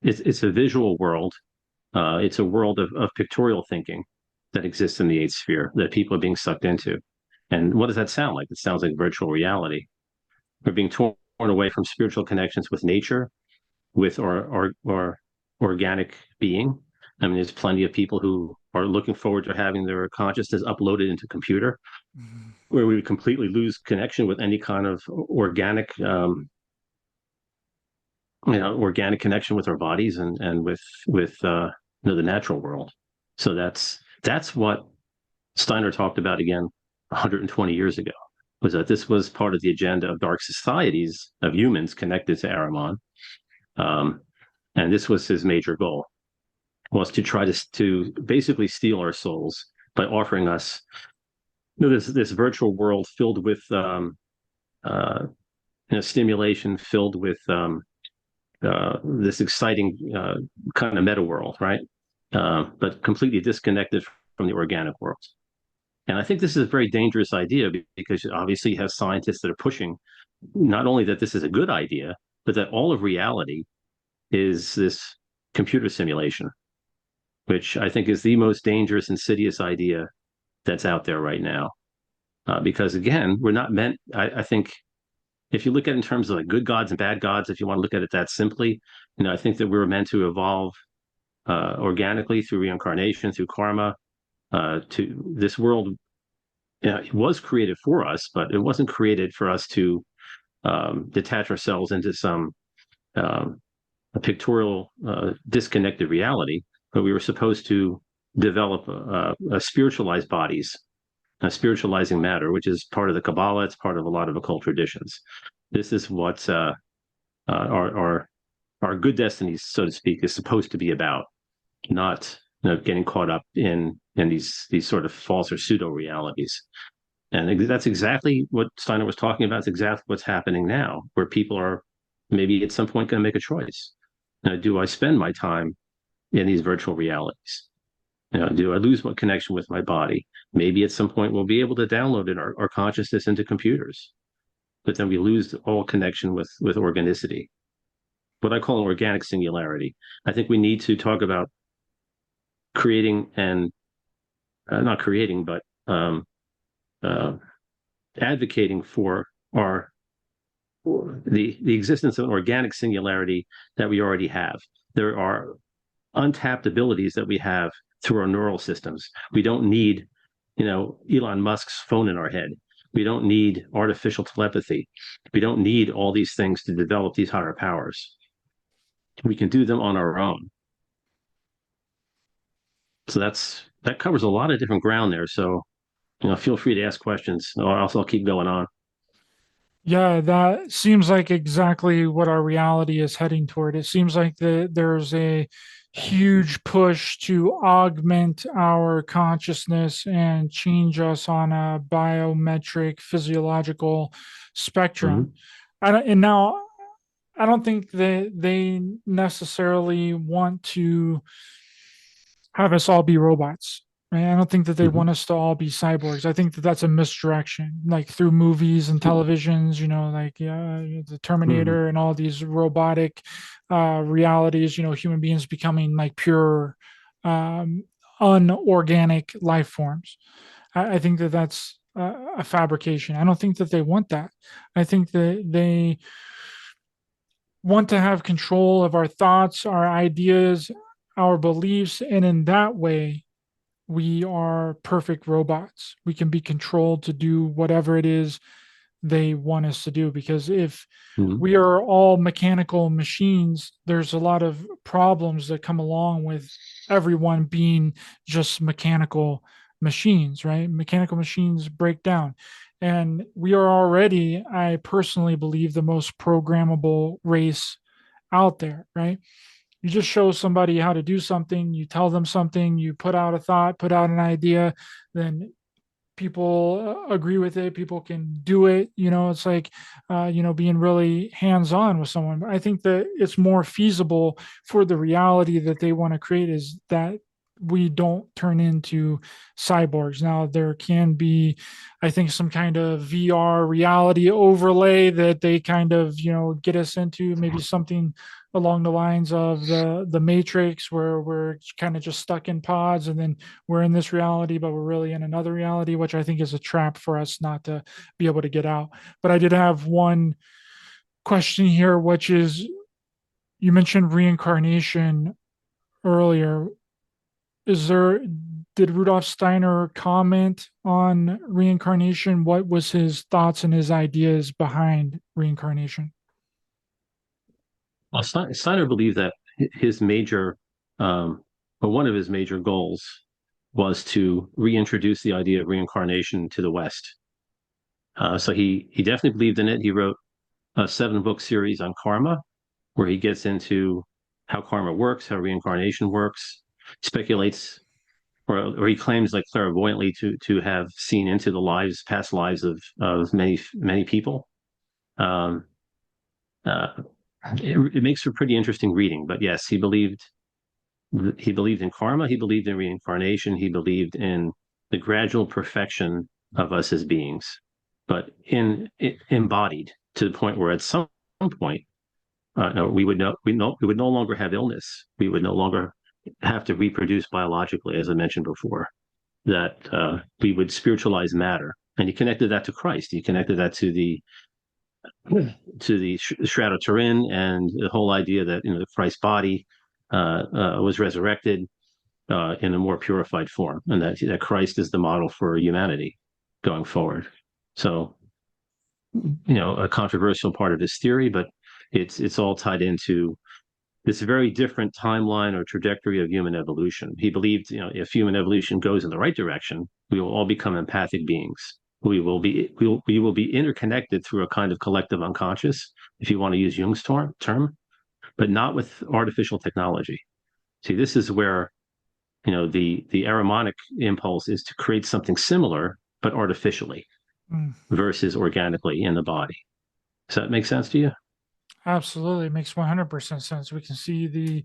it's a visual world. It's a world of pictorial thinking that exists in the eighth sphere that people are being sucked into. And what does that sound like? It sounds like virtual reality. We're being torn away from spiritual connections with nature, with or organic being. I mean, there's plenty of people who are looking forward to having their consciousness uploaded into computer, Mhm. where we would completely lose connection with any kind of organic connection with our bodies and with the natural world. So that's what Steiner talked about again 120 years ago, was that this was part of the agenda of dark societies of humans connected to Ahriman. Um, and this was his major goal, was to try to basically steal our souls by offering us this virtual world filled with uh, stimulation filled with this exciting kind of meta world, right? But completely disconnected from the organic world. And I think this is a very dangerous idea because obviously you have scientists that are pushing not only that this is a good idea, but that all of reality is this computer simulation, which I think is the most dangerous, insidious idea that's out there right now. Because again, we're not meant, I think, if you look at it in terms of like good gods and bad gods, if you want to look at it that simply, I think that we're meant to evolve organically through reincarnation, through karma, to this world. It was created for us, but it wasn't created for us to detach ourselves into some a pictorial, disconnected reality. But we were supposed to develop a spiritualized bodies, a spiritualizing matter, which is part of the Kabbalah. It's part of a lot of occult traditions. This is what our good destinies, so to speak, is supposed to be about, not getting caught up in these sort of false or pseudo realities. And that's exactly what Steiner was talking about. It's exactly what's happening now, where people are maybe at some point going to make a choice. Do I spend my time in these virtual realities? Do I lose my connection with my body? Maybe at some point we'll be able to download our consciousness into computers, but then we lose all connection with organicity, what I call an organic singularity. I think we need to talk about creating and not creating, but uh, advocating for the existence of an organic singularity that we already have. There are untapped abilities that we have through our neural systems. We don't need, Elon Musk's phone in our head. We don't need artificial telepathy. We don't need all these things to develop these higher powers. We can do them on our own. So that covers a lot of different ground there. So, feel free to ask questions, or else I'll keep going on. Yeah, that seems like exactly what our reality is heading toward. It seems like there's a huge push to augment our consciousness and change us on a biometric physiological spectrum. Mm-hmm. And now I don't think that they necessarily want to have us all be robots. Right? I don't think that they Mm-hmm. want us to all be cyborgs. I think that that's a misdirection, like through movies and televisions, like the Mm-hmm. Terminator and all these robotic realities, human beings becoming like pure, um, unorganic life forms. I think that that's a fabrication. I don't think that they want that. I think that they want to have control of our thoughts, our ideas, our beliefs, and in that way, we are perfect robots. We can be controlled to do whatever it is they want us to do. Because if Mm-hmm. we are all mechanical machines, there's a lot of problems that come along with everyone being just mechanical machines, right? Mechanical machines break down. And we are already, I personally believe, the most programmable race out there, right? You just show somebody how to do something, you tell them something, you put out a thought, put out an idea, then people agree with it, people can do it. It's like being really hands on with someone. But I think that it's more feasible for the reality that they want to create is that we don't turn into cyborgs. Now there can be, I think, some kind of VR reality overlay that they kind of get us into, maybe something along the lines of the Matrix, where we're kind of just stuck in pods, and then we're in this reality, but we're really in another reality, which I think is a trap for us not to be able to get out. But I did have one question here, which is, you mentioned reincarnation earlier. Is there, did Rudolf Steiner comment on reincarnation? What was his thoughts and his ideas behind reincarnation? Well, Steiner believed that his major, or one of his major goals, was to reintroduce the idea of reincarnation to the West. So he definitely believed in it. He wrote a 7-book series on karma, where he gets into how karma works, how reincarnation works, speculates, or he claims like clairvoyantly to have seen into the past lives of many people. Um, Uh, it makes for pretty interesting reading. But yes, he believed in karma, he believed in reincarnation, he believed in the gradual perfection of us as beings, but embodied to the point where at some point no, we would no longer have illness. We would no longer have to reproduce biologically, as I mentioned before. That we would spiritualize matter, and he connected that to Christ. He connected that to the Shroud of Turin and the whole idea that the Christ body was resurrected in a more purified form, and that Christ is the model for humanity going forward. So, a controversial part of his theory, but it's all tied into this very different timeline or trajectory of human evolution. He believed, if human evolution goes in the right direction, we will all become empathic beings. We will be interconnected through a kind of collective unconscious, if you want to use Jung's term, but not with artificial technology. See, this is where the Ahrimanic impulse is to create something similar but artificially versus organically in the body. Does that make sense to you? Absolutely, it makes 100% sense. We can see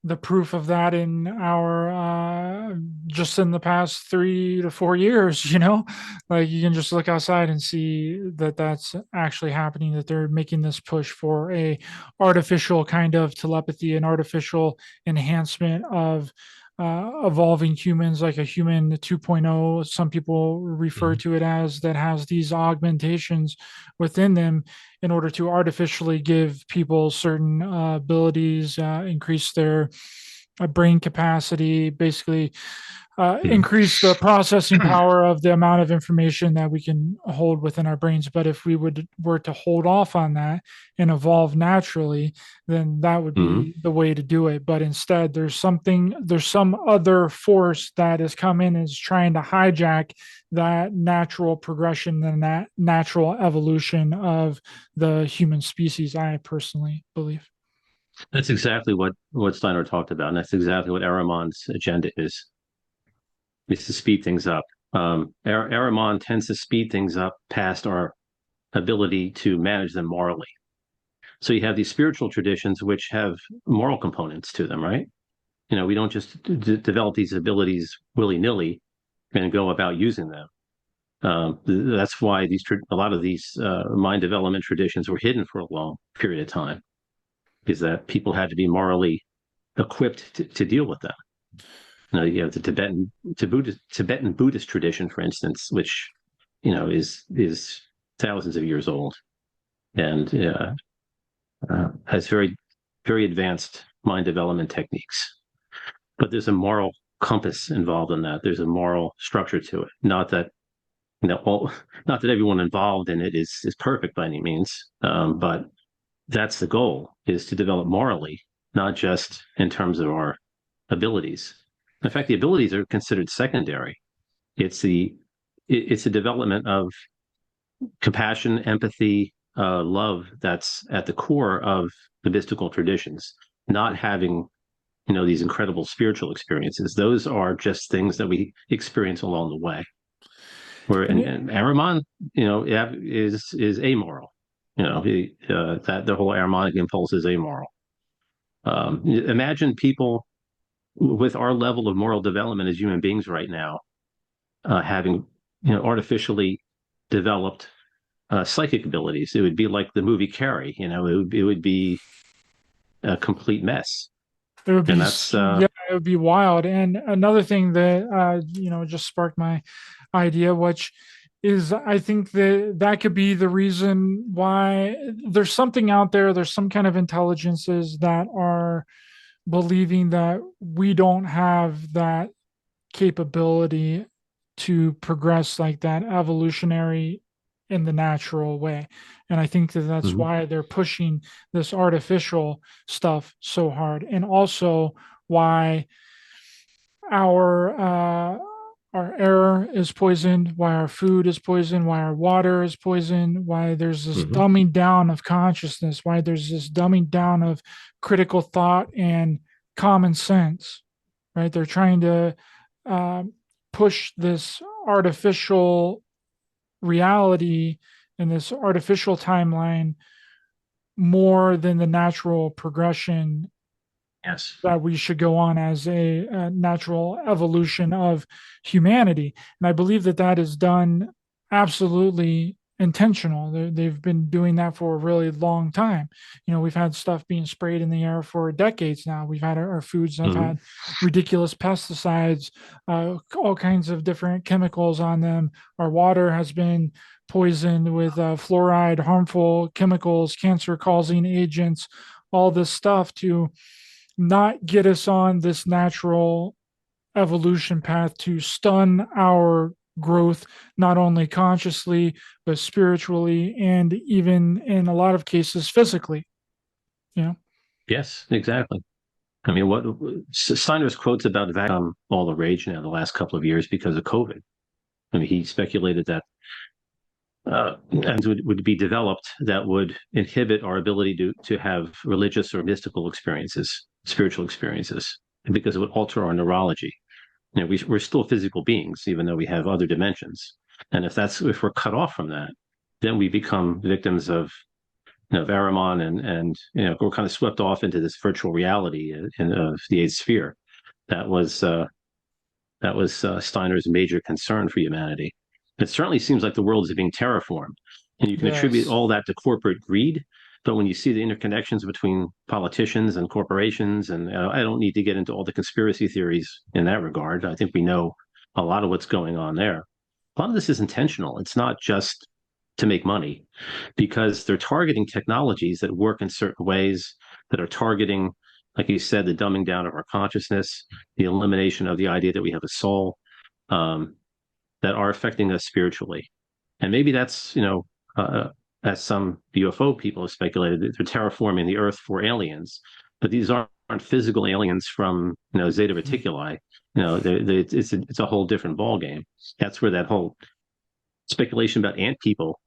the proof of that in our just in the past 3 to 4 years. Like you can just look outside and see that that's actually happening, that they're making this push for a artificial kind of telepathy, an artificial enhancement of evolving humans, like a human 2.0. Some people refer to it as, that has these augmentations within them in order to artificially give people certain abilities, increase their brain capacity, basically increase the processing power of the amount of information that we can hold within our brains. But if we were to hold off on that and evolve naturally, then that would be the way to do it. But instead, there's some other force that has come in and is trying to hijack that natural progression and that natural evolution of the human species, I personally believe. That's exactly what Steiner talked about, and that's exactly what Ahriman's agenda is to speed things up. Ahriman tends to speed things up past our ability to manage them morally. So you have these spiritual traditions which have moral components to them, right? We don't just develop these abilities willy-nilly and go about using them. That's why a lot of these mind development traditions were hidden for a long period of time, is that people had to be morally equipped to deal with them. You have the Tibetan Buddhist tradition, for instance, which is thousands of years old and has very very advanced mind development techniques. But there's a moral compass involved in that. There's a moral structure to it. Not that not that everyone involved in it is perfect by any means, but that's the goal: is to develop morally, not just in terms of our abilities. In fact, the abilities are considered secondary. It's the development of compassion, empathy, love that's at the core of the mystical traditions. Not having these incredible spiritual experiences; those are just things that we experience along the way. Where and Ahriman, is amoral. That the whole Ahrimanic impulse is amoral. Imagine people with our level of moral development as human beings right now, having artificially developed psychic abilities. It would be like the movie Carrie. It would be a complete mess. It would be, yeah, it would be wild. And another thing that just sparked my idea, which is, I think that could be the reason why there's something out there. There's some kind of intelligences that are believing that we don't have that capability to progress like that evolutionary in the natural way. And I think that that's why they're pushing this artificial stuff so hard. And also why our air is poisoned, why our food is poisoned, why our water is poisoned, why there's this dumbing down of consciousness, why there's this dumbing down of critical thought and common sense, right? They're trying to push this artificial reality and this artificial timeline more than the natural progression Yes. that we should go on as a natural evolution of humanity. And I believe that that is done absolutely intentional. They've been doing that for a really long time. You know, we've had stuff being sprayed in the air for decades now. We've had our foods have Hmm. had ridiculous pesticides, all kinds of different chemicals on them. Our water has been poisoned with fluoride, harmful chemicals, cancer causing agents, all this stuff to not get us on this natural evolution path to stun our growth, not only consciously, but spiritually, and even in a lot of cases, physically. You know? Yes, exactly. I mean, what Steiner's quotes about all the rage now the last couple of years because of COVID. I mean, he speculated that would be developed that would inhibit our ability to have religious or mystical experiences, spiritual experiences, because it would alter our neurology. You know, we're still physical beings, even though we have other dimensions. And if we're cut off from that, then we become victims of Ahriman, and we're kind of swept off into this virtual reality of the eighth sphere. That was Steiner's major concern for humanity. It certainly seems like the world is being terraformed, and you can attribute Yes. all that to corporate greed. But when you see the interconnections between politicians and corporations, and I don't need to get into all the conspiracy theories in that regard. I think we know a lot of what's going on there. A lot of this is intentional. It's not just to make money, because they're targeting technologies that work in certain ways, that are targeting, like you said, the dumbing down of our consciousness, the elimination of the idea that we have a soul, um, that are affecting us spiritually. And maybe that's, as some UFO people have speculated, that they're terraforming the Earth for aliens, but these aren't physical aliens from Zeta Reticuli. It's a whole different ballgame. That's where that whole speculation about ant people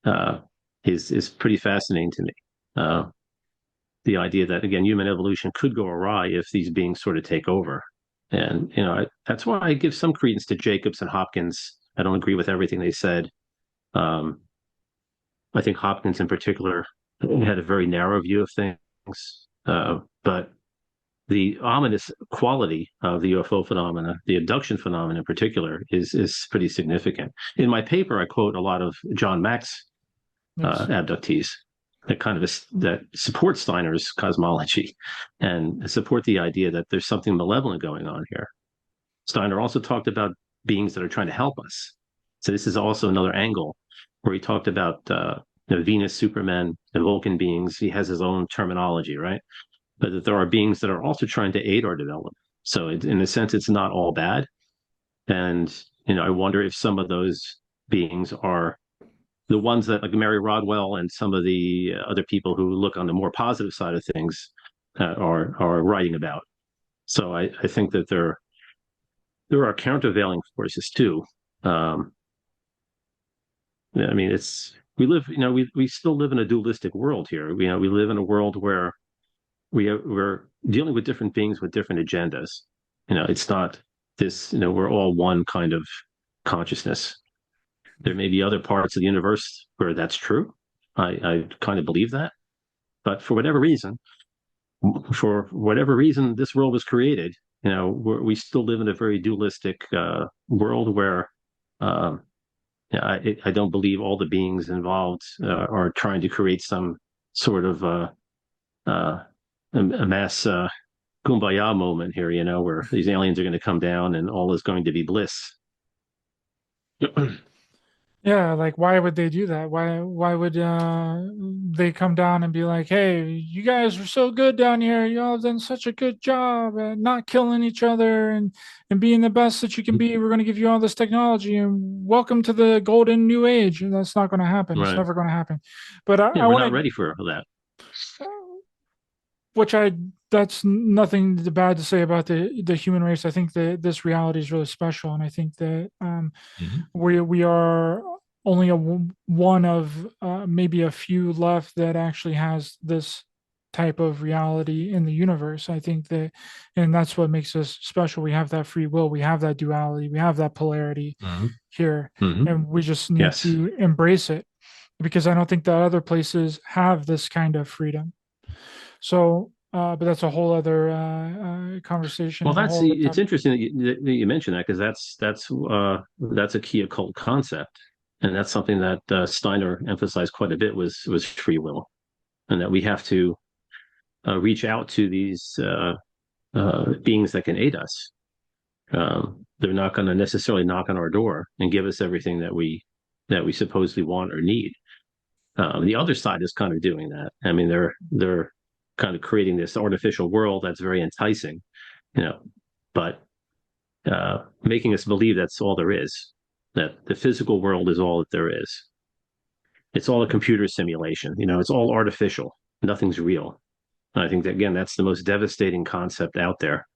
uh, is pretty fascinating to me. Uh, the idea that again, human evolution could go awry if these beings sort of take over, and that's why I give some credence to Jacobs and Hopkins. I don't agree with everything they said. Um, I think Hopkins, in particular, had a very narrow view of things, but the ominous quality of the UFO phenomena, the abduction phenomena in particular, is pretty significant. In my paper, I quote a lot of John Mack's Yes. abductees that that support Steiner's cosmology and support the idea that there's something malevolent going on here. Steiner also talked about beings that are trying to help us. So this is also another angle where he talked about Venus supermen, the Vulcan beings. He has his own terminology, right? But that there are beings that are also trying to aid our development. So in a sense, it's not all bad. And I wonder if some of those beings are the ones that, like Mary Rodwell and some of the other people who look on the more positive side of things, are writing about. So I think that there are countervailing forces too. Um, I mean, we still live in a dualistic world here. We live in a world where we're dealing with different beings with different agendas. It's not this. We're all one kind of consciousness. There may be other parts of the universe where that's true. I kind of believe that. But for whatever reason, this world was created. We still live in a very dualistic world where um, I don't believe all the beings involved are trying to create some sort of uh, a mass kumbaya moment here, where these aliens are going to come down and all is going to be bliss. Yeah, like why would they do that? Why would they come down and be like, "Hey, you guys are so good down here. Y'all have done such a good job at not killing each other and being the best that you can be. We're going to give you all this technology and welcome to the golden new age." And that's not going to happen. It's Right. never going to happen. But Yeah, I we're want not to, ready for that. which I that's nothing bad to say about the human race. I think that this reality is really special, and I think that Mhm. we are only one of maybe a few left that actually has this type of reality in the universe. I think that, and that's what makes us special. We have that free will, we have that duality, we have that polarity Mhm. here, Mhm. and we just need Yes. to embrace it. because I don't think that other places have this kind of freedom. So, but that's a whole other conversation Well, and a that's whole other it's topic. interesting that you mentioned that, because that's a key occult concept, and that's something that Steiner emphasized quite a bit, was free will, and that we have to reach out to these beings that can aid us. They're not going to necessarily knock on our door and give us everything that we supposedly want or need. The other side is kind of doing that. I mean, they're kind of creating this artificial world that's very enticing, you know, but making us believe that's all there is, that the physical world is all that there is. It's all a computer simulation. It's all artificial. Nothing's real. And I think that, again, that's the most devastating concept out there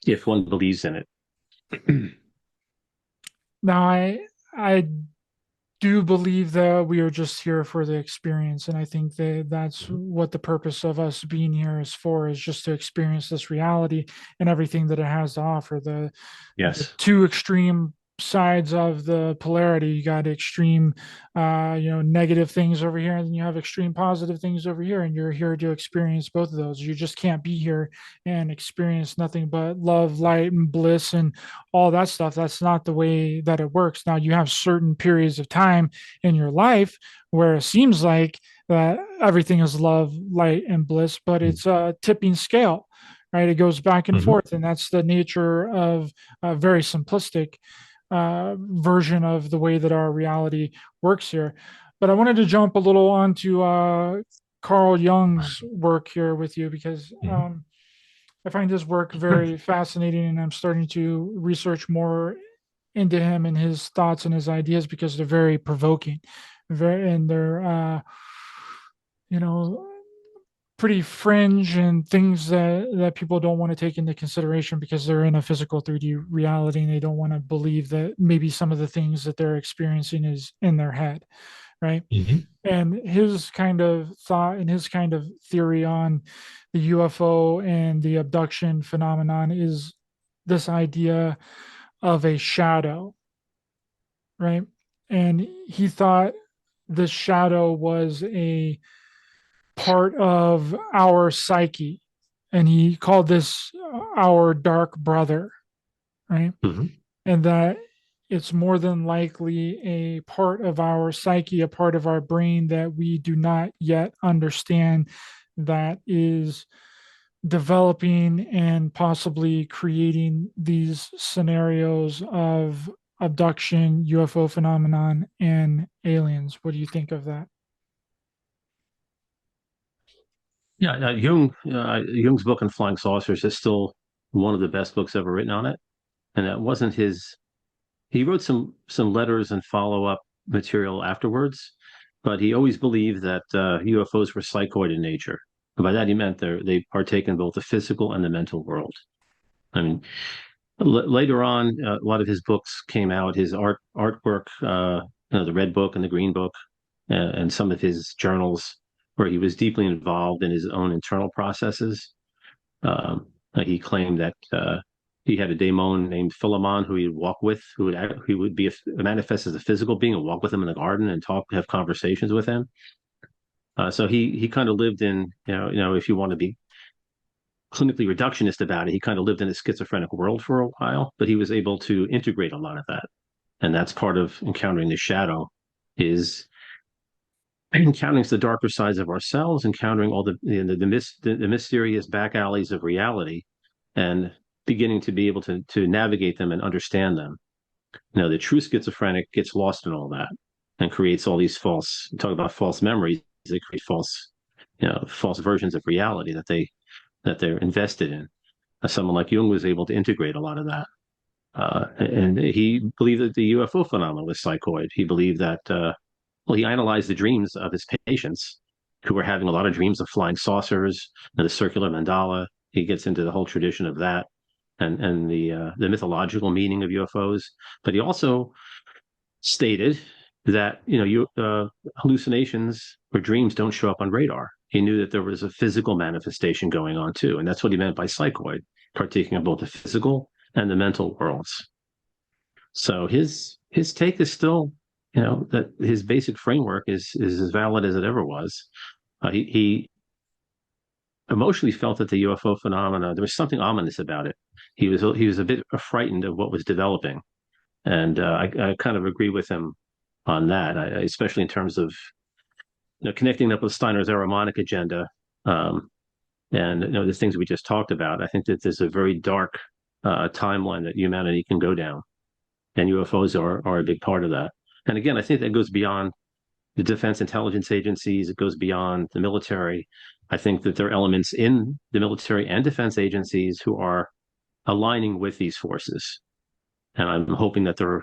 if one believes in it. Now, I do believe that we are just here for the experience, and I think that that's what the purpose of us being here is for, is just to experience this reality and everything that it has to offer. The Yes. two extreme sides of the polarity. You got extreme, negative things over here, and then you have extreme positive things over here, and you're here to experience both of those. You just can't be here and experience nothing but love, light, and bliss, and all that stuff. That's not the way that it works. Now, you have certain periods of time in your life where it seems like that everything is love, light, and bliss, but it's a tipping scale, right? It goes back and Mm-hmm. forth, and that's the nature of a very simplistic version of the way that our reality works here. But I wanted to jump a little onto Carl Jung's work here with you, because Mm-hmm. I find his work very fascinating, and I'm starting to research more into him and his thoughts and his ideas, because they're very provoking, and they're you know pretty fringe, and things that people don't want to take into consideration because they're in a physical 3D reality, and they don't want to believe that maybe some of the things that they're experiencing is in their head, right? Mm-hmm. And his kind of thought and his kind of theory on the UFO and the abduction phenomenon is this idea of a shadow, right? And he thought the shadow was a part of our psyche, and he called this our dark brother, right? Mm-hmm. And that it's more than likely a part of our psyche, a part of our brain that we do not yet understand, that is developing and possibly creating these scenarios of abduction, UFO phenomenon, and aliens. What do you think of that? Yeah, Jung's book on flying saucers is still one of the best books ever written on it, and that wasn't his. He wrote some letters and follow up material afterwards, but he always believed that UFOs were psychoid in nature. And by that he meant they partake in both the physical and the mental world. I mean, later on, a lot of his books came out. His artwork, the Red Book and the Green Book, and some of his journals, where he was deeply involved in his own internal processes. He claimed that he had a daemon named Philemon who he'd walk with, who would be manifest as a physical being and walk with him in the garden and have conversations with him. So he kind of lived in, if you want to be clinically reductionist about it, he kind of lived in a schizophrenic world for a while, but he was able to integrate a lot of that. And that's part of encountering the shadow, is encountering the darker sides of ourselves, encountering all the mysterious back alleys of reality, and beginning to be able to navigate them and understand them. The true schizophrenic gets lost in all that and creates all these talk about false memories. They create false versions of reality that they're invested in. Someone like Jung was able to integrate a lot of that. And he believed that the UFO phenomenon was psychoid. He believed that, he analyzed the dreams of his patients who were having a lot of dreams of flying saucers and the circular mandala. He gets into the whole tradition of that, and the mythological meaning of UFOs. But he also stated that hallucinations or dreams don't show up on radar. He knew that there was a physical manifestation going on too, and that's what he meant by psychoid, partaking of both the physical and the mental worlds. So his take is still that his basic framework is as valid as it ever was. He emotionally felt that the UFO phenomena, there was something ominous about it. He was a bit frightened of what was developing, and I kind of agree with him on that, especially in terms of connecting up with Steiner's Ahrimanic agenda, um, and the things we just talked about. I think that there's a very dark timeline that humanity can go down, and UFOs are a big part of that. And again, I think that goes beyond the defense intelligence agencies. It goes beyond the military. I think that there are elements in the military and defense agencies who are aligning with these forces. And I'm hoping that there are,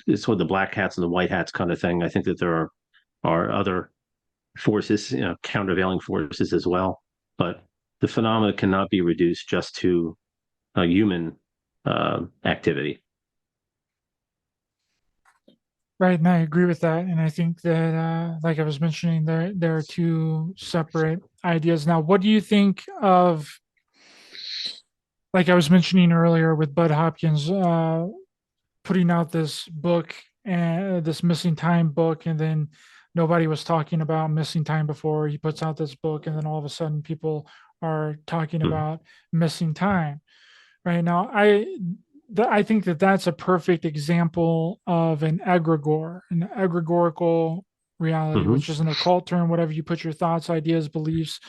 it's sort of the black hats and the white hats kind of thing. I think that there are other forces, countervailing forces as well. But the phenomena cannot be reduced just to a human activity. Right, and I agree with that. And I think that, like I was mentioning, there are two separate ideas. Now, what do you think of, like I was mentioning earlier, with Bud Hopkins putting out this book and this missing time book, and then nobody was talking about missing time before he puts out this book, and then all of a sudden people are talking Mm-hmm. about missing time. Right now, I think that that's a perfect example of an egregorical reality, Mm-hmm. which is an occult term. Whatever you put your thoughts, ideas, beliefs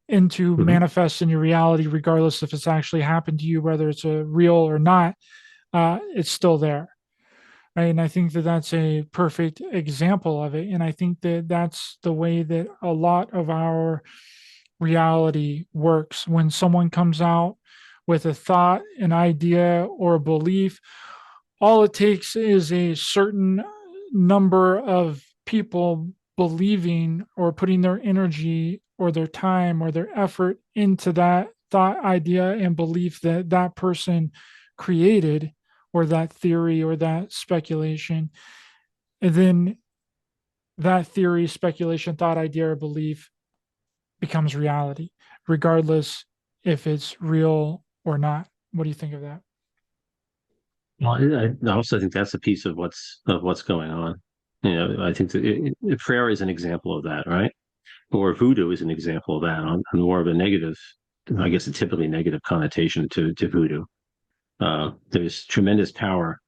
into Mm-hmm. manifest in your reality, regardless if it's actually happened to you, whether it's a real or not, it's still there. Right. And I think that that's a perfect example of it. And I think that that's the way that a lot of our reality works. When someone comes out with a thought, an idea, or a belief, all it takes is a certain number of people believing or putting their energy or their time or their effort into that thought, idea, and belief that that person created, or that theory or that speculation. And then that theory, speculation, thought, idea, or belief becomes reality, regardless if it's real or not. What do you think of that? Well, I also think that's a piece of what's going on. I think that prayer is an example of that, right? Or voodoo is an example of that on more of a negative, I guess, a typically negative connotation to voodoo. There's tremendous power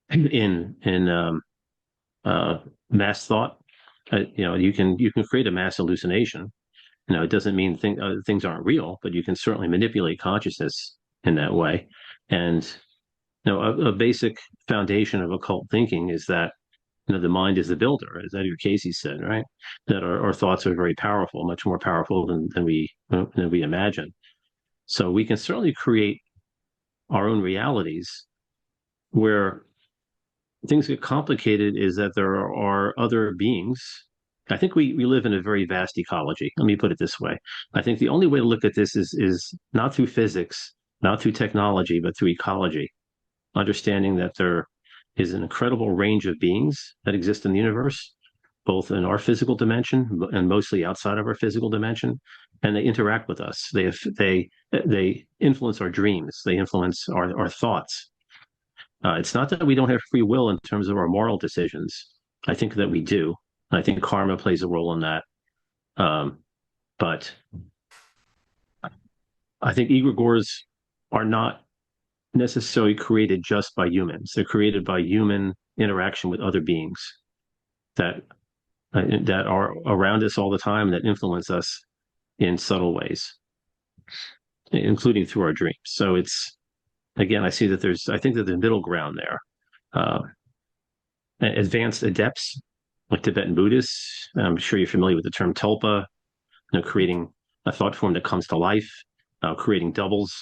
in uh, mass thought. You can create a mass hallucination. It doesn't mean things aren't real, but you can certainly manipulate consciousness in that way. And a basic foundation of occult thinking is that the mind is the builder, as Edgar Casey said, right? That our thoughts are very powerful, much more powerful than we imagine. So we can certainly create our own realities. Where things get complicated is that there are other beings. I think we live in a very vast ecology. Let me put it this way. I think the only way to look at this is not through physics, not through technology, but through ecology, understanding that there is an incredible range of beings that exist in the universe, both in our physical dimension and mostly outside of our physical dimension, and they interact with us. They influence our dreams. They influence our thoughts. It's not that we don't have free will in terms of our moral decisions. I think that we do. I think karma plays a role in that. But I think egregores are not necessarily created just by humans. They're created by human interaction with other beings that that are around us all the time, that influence us in subtle ways, including through our dreams. So it's again, I think that there's middle ground there. Uh, Advanced adepts like Tibetan Buddhists. I'm sure you're familiar with the term tulpa, creating a thought form that comes to life, creating doubles.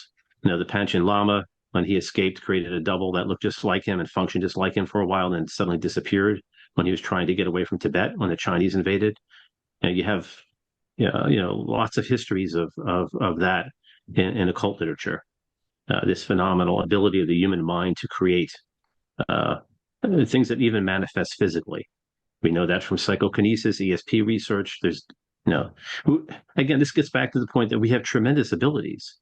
The Panchen Lama, when he escaped, created a double that looked just like him and functioned just like him for a while, and then suddenly disappeared when he was trying to get away from Tibet when the Chinese invaded. You have, lots of histories of that in occult literature. This phenomenal ability of the human mind to create uh, things that even manifest physically. We know that from psychokinesis, ESP research. There's, you know, again, this gets back to the point that we have tremendous abilities,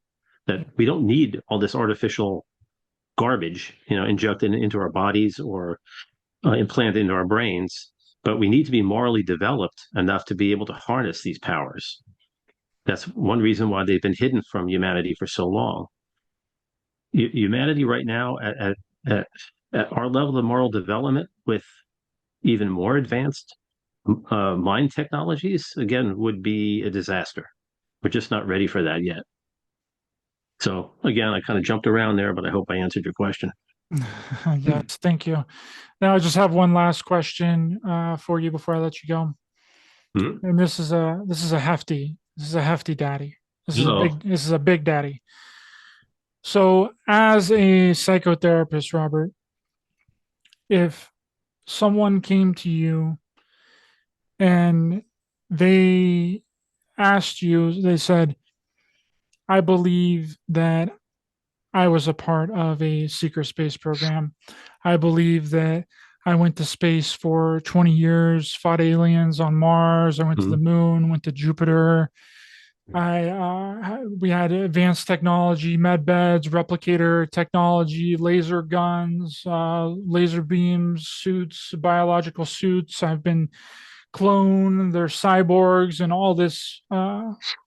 that we don't need all this artificial garbage, injected into our bodies or implanted into our brains. but we need to be morally developed enough to be able to harness these powers. That's one reason why they've been hidden from humanity for so long. Humanity right now at, at our level of moral development with even more advanced mind technologies, again, would be a disaster. We're just not ready for that yet. So again, I kind of jumped around there, but I hope I answered your question. Yes, thank you. Now I just have one last question for you before I let you go. Hmm. And this is a hefty daddy. Oh, This is a big daddy. So as a psychotherapist, Robert, if someone came to you and they asked you, they said, I believe that I was a part of a secret space program. I believe that I went to space for 20 years, fought aliens on Mars. I went to the hmm. moon, went to Jupiter. We had advanced technology, med beds, replicator technology, laser guns, laser beams, suits, biological suits. I've been cloned. There's cyborgs and all this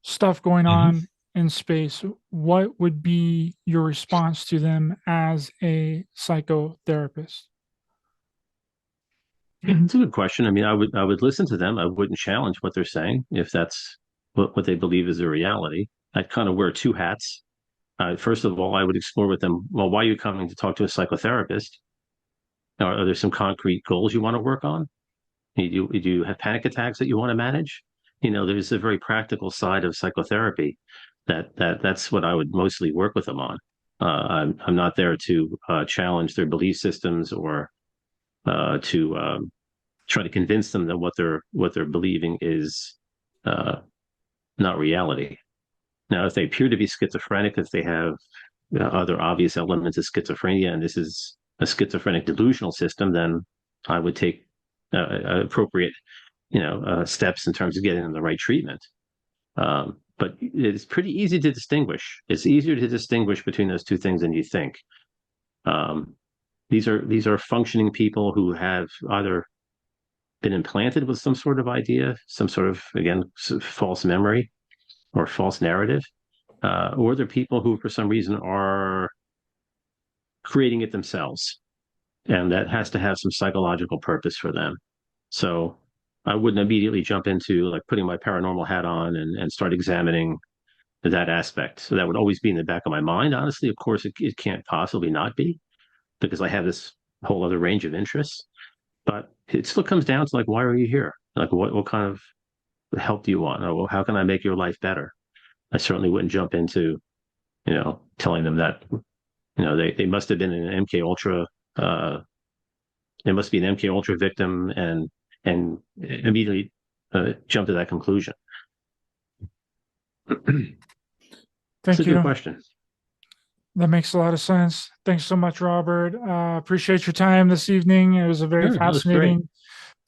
stuff going on in space. What would be your response to them as a psychotherapist? It's a good question. I mean, I would listen to them. I wouldn't challenge what they're saying if that's what they believe is a reality. I'd kind of wear two hats. First of all, I would explore with them, well, why are you coming to talk to a psychotherapist? Are there some concrete goals you want to work on? Do you have panic attacks that you want to manage? There's a very practical side of psychotherapy that's what I would mostly work with them on. I'm not there to challenge their belief systems or to try to convince them that what they're believing is uh, not reality. Now, if they appear to be schizophrenic, if they have other obvious elements of schizophrenia, and this is a schizophrenic delusional system, then I would take appropriate, steps in terms of getting them the right treatment. But it's pretty easy to distinguish. It's easier to distinguish between those two things than you think. Um, these are functioning people who have either been implanted with some sort of idea, some sort of, again, false memory or false narrative, or they're people who, for some reason, are creating it themselves. And that has to have some psychological purpose for them. So I wouldn't immediately jump into like putting my paranormal hat on and start examining that aspect. So that would always be in the back of my mind. Honestly, of course, it can't possibly not be because I have this whole other range of interests. But it still comes down to like, why are you here? Like, what kind of help do you want? Or well, how can I make your life better? I certainly wouldn't jump into, telling them that, they must have been an MK Ultra, they must be an MK Ultra victim and immediately jump to that conclusion. It's a Thank good you. question. That makes a lot of sense. Thanks so much, Robert. Appreciate your time this evening. It was a Sure, that was great.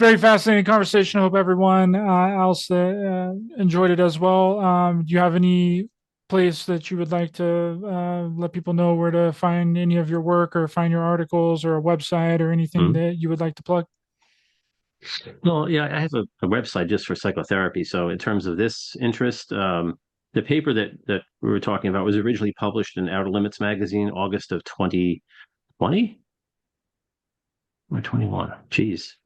very fascinating conversation. I hope everyone else enjoyed it as well. Do you have any place that you would like to let people know where to find any of your work or find your articles or a website or anything Hmm. that you would like to plug? Well, yeah, I have a website just for psychotherapy. So in terms of this interest, the paper that we were talking about was originally published in Outer Limits magazine, August of 2020 or 21. Geez.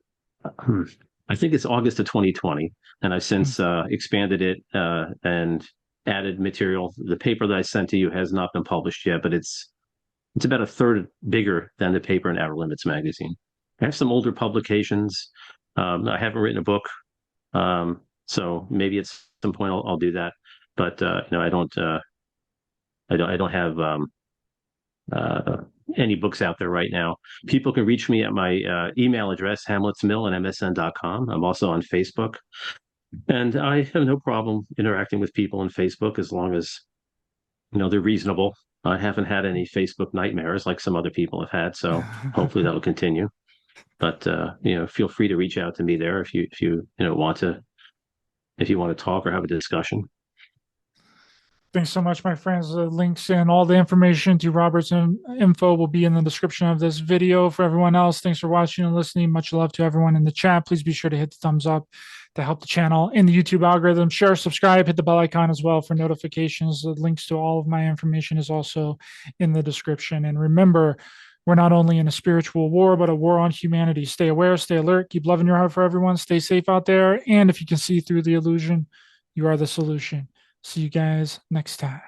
Hmm. I think it's August of 2020, and I've Hmm. since expanded it and added material. The paper that I sent to you has not been published yet, but it's about a third bigger than the paper in Outer Limits magazine. I have some older publications. I haven't written a book, so maybe at some point I'll do that. But I don't have uh, any books out there right now. People can reach me at my email address, hamletsmill at msn.com. I'm also on Facebook. And I have no problem interacting with people on Facebook as long as, they're reasonable. I haven't had any Facebook nightmares like some other people have had, so hopefully that'll continue. But feel free to reach out to me there if you want to talk or have a discussion. Thanks so much, my friends. The links and all the information to Robert's info will be in the description of this video. For everyone else, thanks for watching and listening. Much love to everyone in the chat. Please be sure to hit the thumbs up to help the channel in the YouTube algorithm. Share, subscribe, hit the bell icon as well for notifications. The links to all of my information is also in the description. And remember, we're not only in a spiritual war, but a war on humanity. Stay aware, stay alert, keep loving your heart for everyone, stay safe out there. And if you can see through the illusion, you are the solution. See you guys next time.